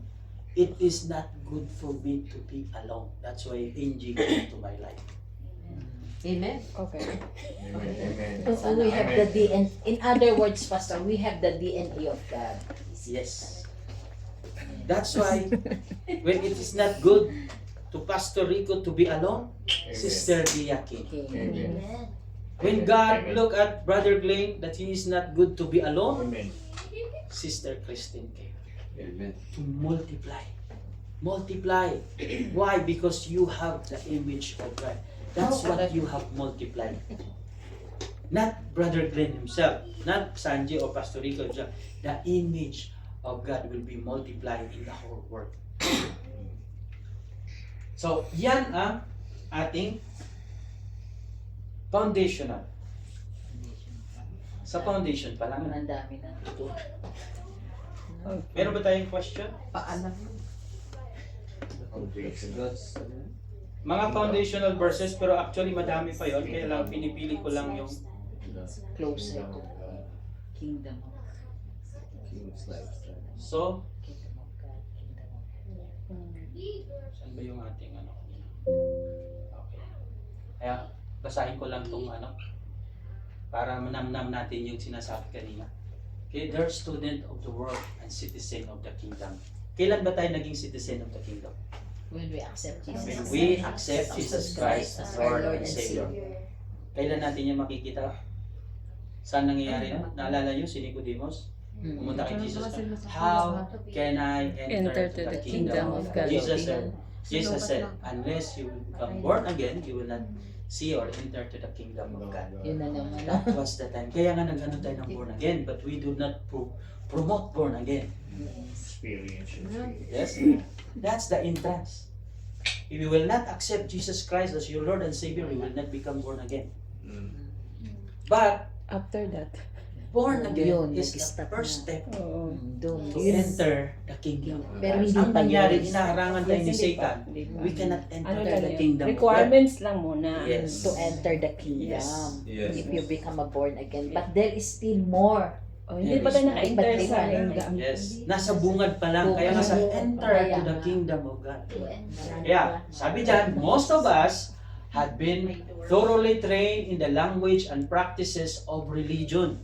it is not good for me to be alone. That's why NG came to my life. Amen. Okay. Amen. Amen. So we have the DNA. In other words, Pastor, we have the DNA of God. Yes. That's why when it is not good to Pastor Rico to be alone, Sister Dia came. Okay. Amen. When God look at Brother Glenn that he is not good to be alone, Amen. Sister Christine came Amen. to multiply. Multiply. Why? Because you have the image of God. That's what you have multiplied. Not Brother Glenn himself, not Sanjay or Pastor Rico himself. The image of God will be multiplied in the whole world. So, yan ang ating foundational. Sa foundation pa lang. Ang dami na ito. Meron ba tayong question? Paalam. Mga foundational verses, pero actually madami pa yon. Kaya lang pinipili ko lang yung Closer to kingdom of so, kingdom of God, kingdom of saan ba yung ating ano? Okay. Kaya basahin ko lang tong ano para manamnam natin yung sinasabi kanina. Okay, they're student of the world and citizen of the kingdom. Kailan ba tayo naging citizen of the kingdom? when we accept Jesus. When we accept Jesus Christ as our Lord and Savior. Kailan natin yung makikita? Saan nangyayari yun? Naalala nyo si Nicodemus? Pumunta kay Jesus. How can I enter to the kingdom of God? Jesus said, unless you will become born again, you will not see or enter to the kingdom of God. Yun na naman. That was the time. Kaya nga nag-ano tayo ng born again, but we do not promote born again. Experience. Yes? That's the entrance. If you will not accept Jesus Christ as your Lord and Savior, you will not become born again. But After that. born again Yun, is the nag-start first na. step Oo. Doon. to enter the kingdom. Pero hindi Ang pa nangyari, yun. inaharangan tayo ni Yes, hindi pa. Satan. Hindi pa. We cannot enter Ano the lang yun? kingdom of God. Requirements lang muna. Yes. To enter the kingdom. Yes. Yes. If you become a born again. But there is still more. Oh, hindi pa tayo naka-enter Yes. sa kingdom. Yes. Nasa bungad pa lang. Kaya nasa enter to the kingdom of God. Kaya, sabi dyan, most of us had been thoroughly trained in the language and practices of religion.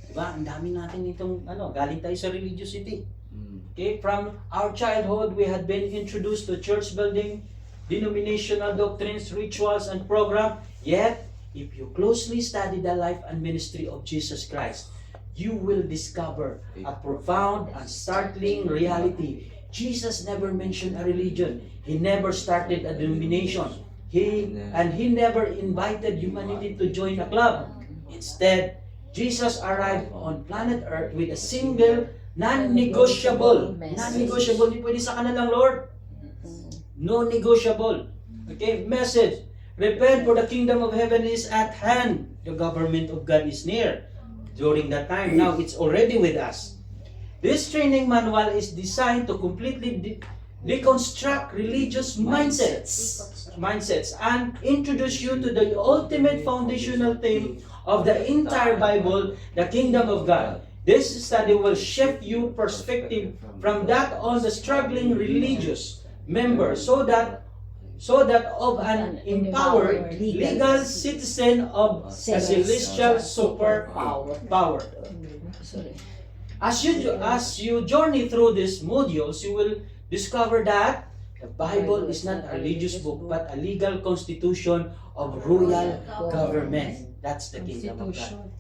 Diba? Ang dami natin itong, galing tayo sa religiosity. Okay, from our childhood, we had been introduced to church building, denominational doctrines, rituals, and program. Yet, if you closely study the life and ministry of Jesus Christ, you will discover a profound and startling reality. Jesus never mentioned a religion. He never started a denomination. He never invited humanity to join a club. Instead, Jesus arrived on planet Earth with a single, non-negotiable, hindi pwede sa kanilang Lord. No negotiable. Okay, message. Repent, for the kingdom of heaven is at hand. The government of God is near. During that time, now it's already with us. This training manual is designed to completely deconstruct religious mindsets and introduce you to the ultimate foundational theme of the entire Bible, the kingdom of God. This study will shift your perspective from that on the struggling religious member so that of an empowered legal citizen of a celestial superpower. As you journey through these modules, you will discover that the Bible is not a religious book but a legal constitution of royal government. That's the kingdom of God.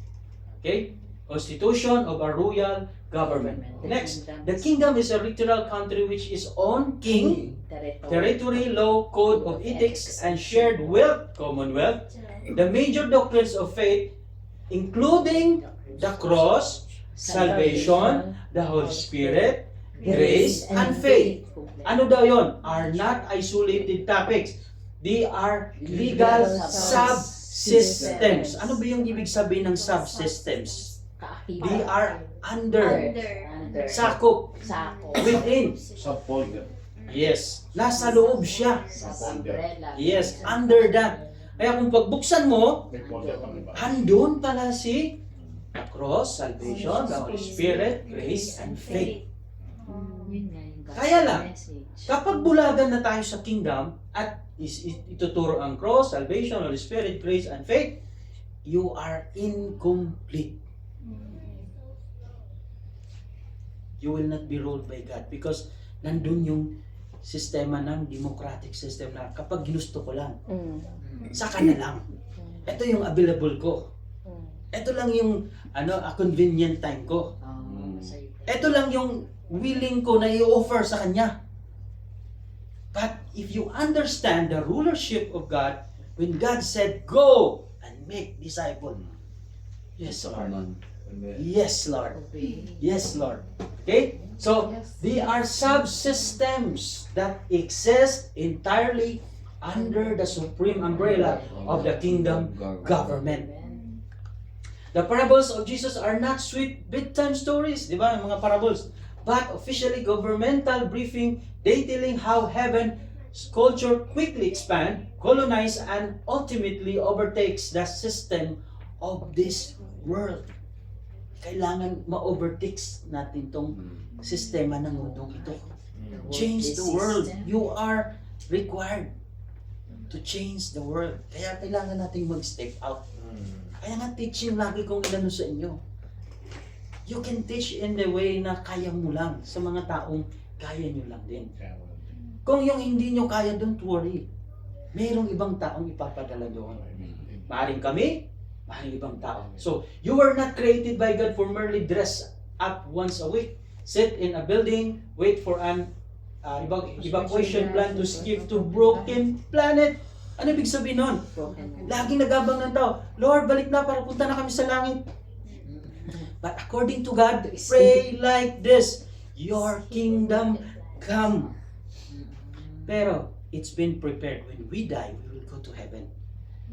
Okay? Constitution of a royal government. Next, the kingdom is a literal country which is own king, territory, law, code of ethics, and shared wealth, commonwealth. The major doctrines of faith, including the cross, salvation, the Holy Spirit, grace, and faith. Ano daw yon? Are not isolated topics. They are legal subsystems. Ano ba yung ibig sabihin ng subsystems? They are under, sakop, within. Subfolder. Yes, nasa loob siya. Sa umbrella. Yes, under that. Kaya kung pagbuksan mo, May ponder pang iba. handun pala si the cross, salvation, the Holy Spirit, grace, and faith. Yun nga yung gospel Kaya lang, message. Kapag bulagan na tayo sa kingdom at ituturo ang cross, salvation, Holy Spirit, grace, and faith, you are incomplete. You will not be ruled by God because nandun yung sistema ng democratic system na kapag ginusto ko lang, saka na lang. Ito yung available ko. Ito lang yung a convenient time ko. Sa'yo. Ito lang yung willing ko na i-offer sa Kanya. But if you understand the rulership of God, when God said, go and make disciples. Yes, Lord. Yes, Lord. Obey. Yes, Lord. Okay? So, they are subsystems that exist entirely under the supreme umbrella of the kingdom government. The parables of Jesus are not sweet bedtime stories, di ba? Mga parables. But officially governmental briefing detailing how heaven's culture quickly expand, colonize, and ultimately overtakes the system of this world. Kailangan ma-overtakes natin tong sistema ng mundong ito. Change the world. You are required to change the world. Kaya kailangan nating mag-step out. Kaya nga teaching lagi kong inano sa inyo. You can teach in the way na kaya mo lang sa mga taong kaya nyo lang din. Kung yung hindi nyo kaya, don't worry. Mayroong ibang taong ipapadala doon. Maaring kami, maaring ibang tao. So, you were not created by God for merely dress up once a week, sit in a building, wait for an evacuation plan to skip to broken planet. Ano ibig sabihin nun? Laging nagabang ng tao, Lord, balik na para punta na kami sa langit. But according to God, pray like this, your kingdom come. Pero, it's been prepared. When we die, we will go to heaven.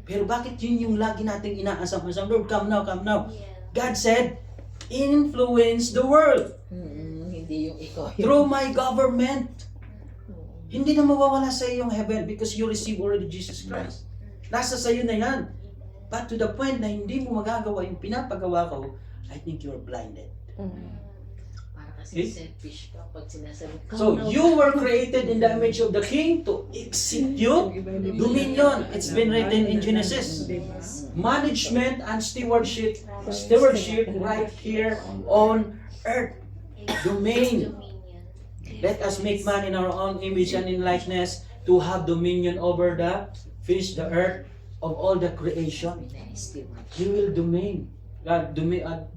Pero bakit yun yung lagi nating inaasam-asam? Lord, come now, come now. God said, influence the world Hindi yung ikaw. through my government. Hindi na mawawala sa iyo yung heaven because you receive already Jesus Christ. Nasa sa iyo na yan. But to the point na hindi mo magagawa yung pinapagawa ko, I think you're blinded. Para kasi selfish ka pag sinasabi. So, you were created in the image of the King to execute dominion. It's been written in Genesis. Management and stewardship right here on earth. Domain. Let us make man in our own image and in likeness to have dominion over the fish, the earth, of all the creation. You will domain.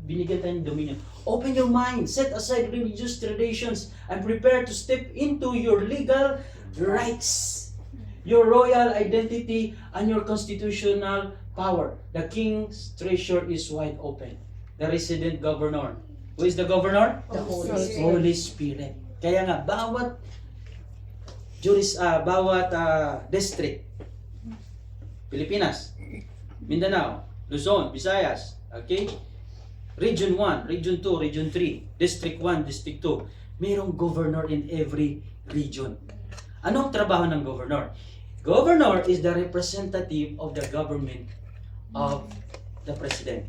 Binigyan tayo ng dominion. Open your mind, set aside religious traditions, and prepare to step into your legal rights, your royal identity, and your constitutional power. The king's treasure is wide open. The resident governor. Who is the governor? The Holy Spirit. Holy Spirit. Kaya nga, bawat district, Pilipinas, Mindanao, Luzon, Visayas, okay? Region 1, Region 2, Region 3, District 1, District 2. Mayroong governor in every region. Anong trabaho ng governor? Governor is the representative of the government of the president.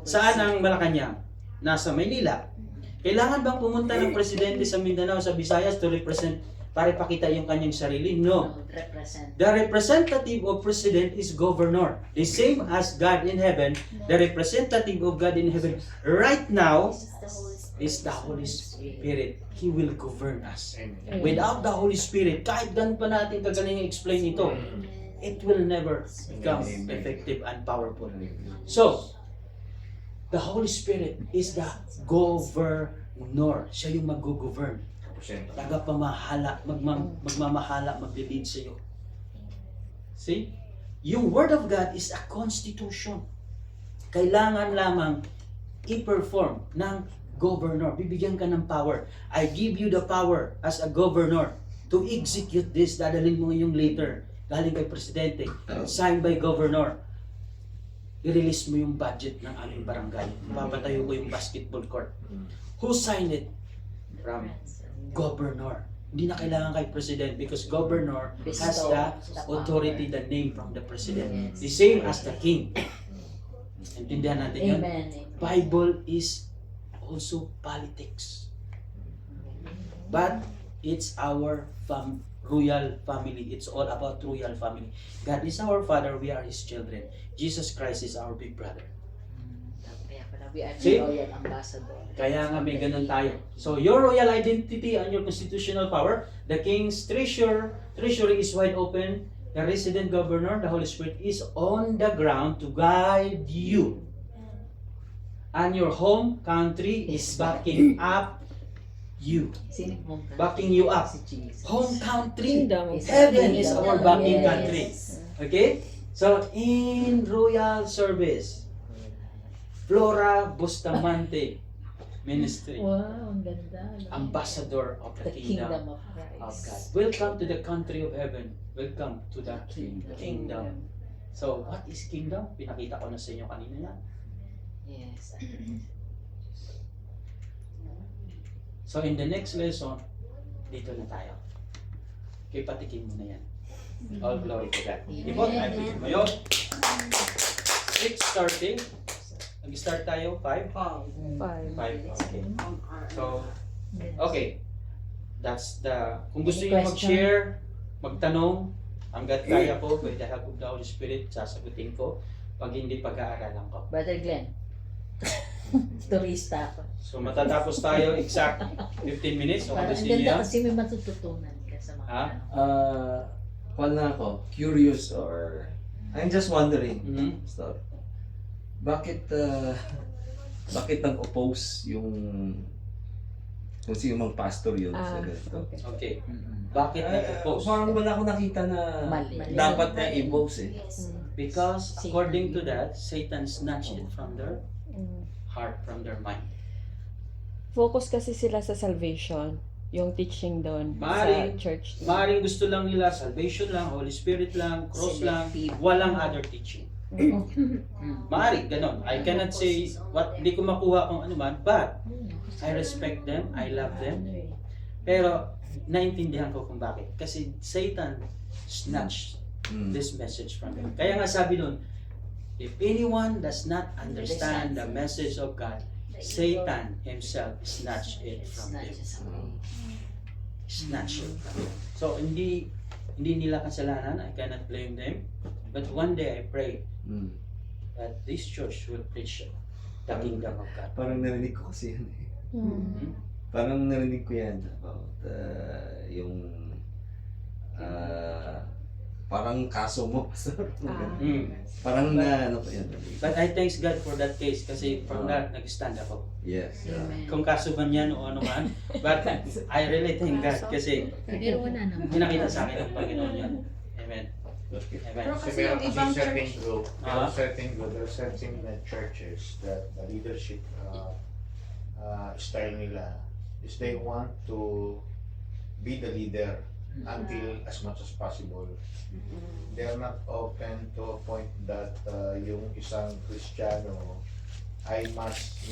Saan ang Malacanang? Nasa Maynila. Kailangan bang pumunta ng presidente sa Mindanao, sa Visayas to represent para ipakita yung kanyang sarili? No. The representative of president is governor. The same as God in heaven, the representative of God in heaven right now is the Holy Spirit. He will govern us. Without the Holy Spirit, kahit ganun pa natin kagaling explain ito, it will never become effective and powerful. So, the Holy Spirit is the governor. Siya yung mag-govern. Tagapamahala, magmamahala, maglilid sa iyo. See? Yung Word of God is a constitution. Kailangan lamang i-perform ng governor. Bibigyan ka ng power. I give you the power as a governor to execute this. Dadalhin mo yung later. Galing kay presidente. Signed by governor. I-release mo yung budget ng aming barangay. Papatayo ko yung basketball court. Who signed it? From governor. Hindi na kailangan kay president because governor has the authority, the name from the president. The same as the king. Intindihan natin yun? Amen. Bible is also politics. But it's our royal family. It's all about royal family. God is our Father, we are His children. Jesus Christ is our big brother. Kaya pala, we are See? the royal ambassador. Kaya nga may ganun tayo. So your royal identity and your constitutional power, the king's treasury is wide open. The resident governor, the Holy Spirit, is on the ground to guide you. And your home country is backing up you. Sino home country? Backing you up. Si Jesus. Home country. Kingdom. Heaven is Kingdom. our backing Yes. country. Okay? So in royal service, Flora Bustamante Ministry, Wow, ang ganda. no? ambassador of the The kingdom kingdom of of Christ. God. Welcome to the country of heaven. Welcome to the kingdom. So, what is kingdom? Pinakita ko na sa inyo kanina yan. Yes. So, in the next lesson, dito na tayo. Okay, patikin mo na yan. All glory to God. Ibot, ay patikin mo yun. 6:30. Nag-start tayo, 5? 5, okay. So, okay. That's the, kung gusto niyo mag-share, magtanong, hanggat kaya ko, with the help of the Holy Spirit, sasagutin ko. Pag hindi, pag-aaralan ko. Brother Glenn. Turista ako. So, matatapos tayo exact 15 minutes. So, kung Parang gusto ang niyo ganda yan. kasi may matututunan ka sa mga Ha? ano. Kwan na ako, curious or I'm just wondering. Mhm. Stop. Bakit nag-oppose yung kung sino mang pastor yun sa ganito? Okay. Bakit nag-oppose? Parang wala akong nakita na Mali. dapat na i-oppose eh. Because according to that, Satan snatched it from their heart, from their mind. Focus kasi sila sa salvation, yung teaching doon Maaaring- sa church. Maaaring gusto lang nila salvation lang, Holy Spirit lang, cross lang, walang other teaching. Maaaring ganon. I cannot say what hindi ko makuha kung ano man, but I respect them, I love them. Pero naintindihan ko kung bakit. Kasi Satan snatched this message from them. Kaya nga sabi nun, if anyone does not understand the message of God, Satan himself snatched it from them. Snatch it from them. So hindi nila kasalanan, I cannot blame them. But one day I pray that this church will preach the kingdom of God. Parang narinig ko kasi yan eh. Hmm? Parang narinig ko yan about yung parang kaso mo, pastor. Parang na ano pa yan. But I thanks God for that case kasi from that nag-stand ako. Yes. Amen. Kung kaso man yan o ano man, but I really thank God kasi Pero wala naman. pinakita sa akin ng Panginoon yan. Amen. Amen. Pero Kasi kasi meron yung kasi ibang certain church, group, Ah. there are certain churches that the leadership style nila is they want to be the leader until as much as possible. They are not open to a point that yung isang Kristiyano ay mas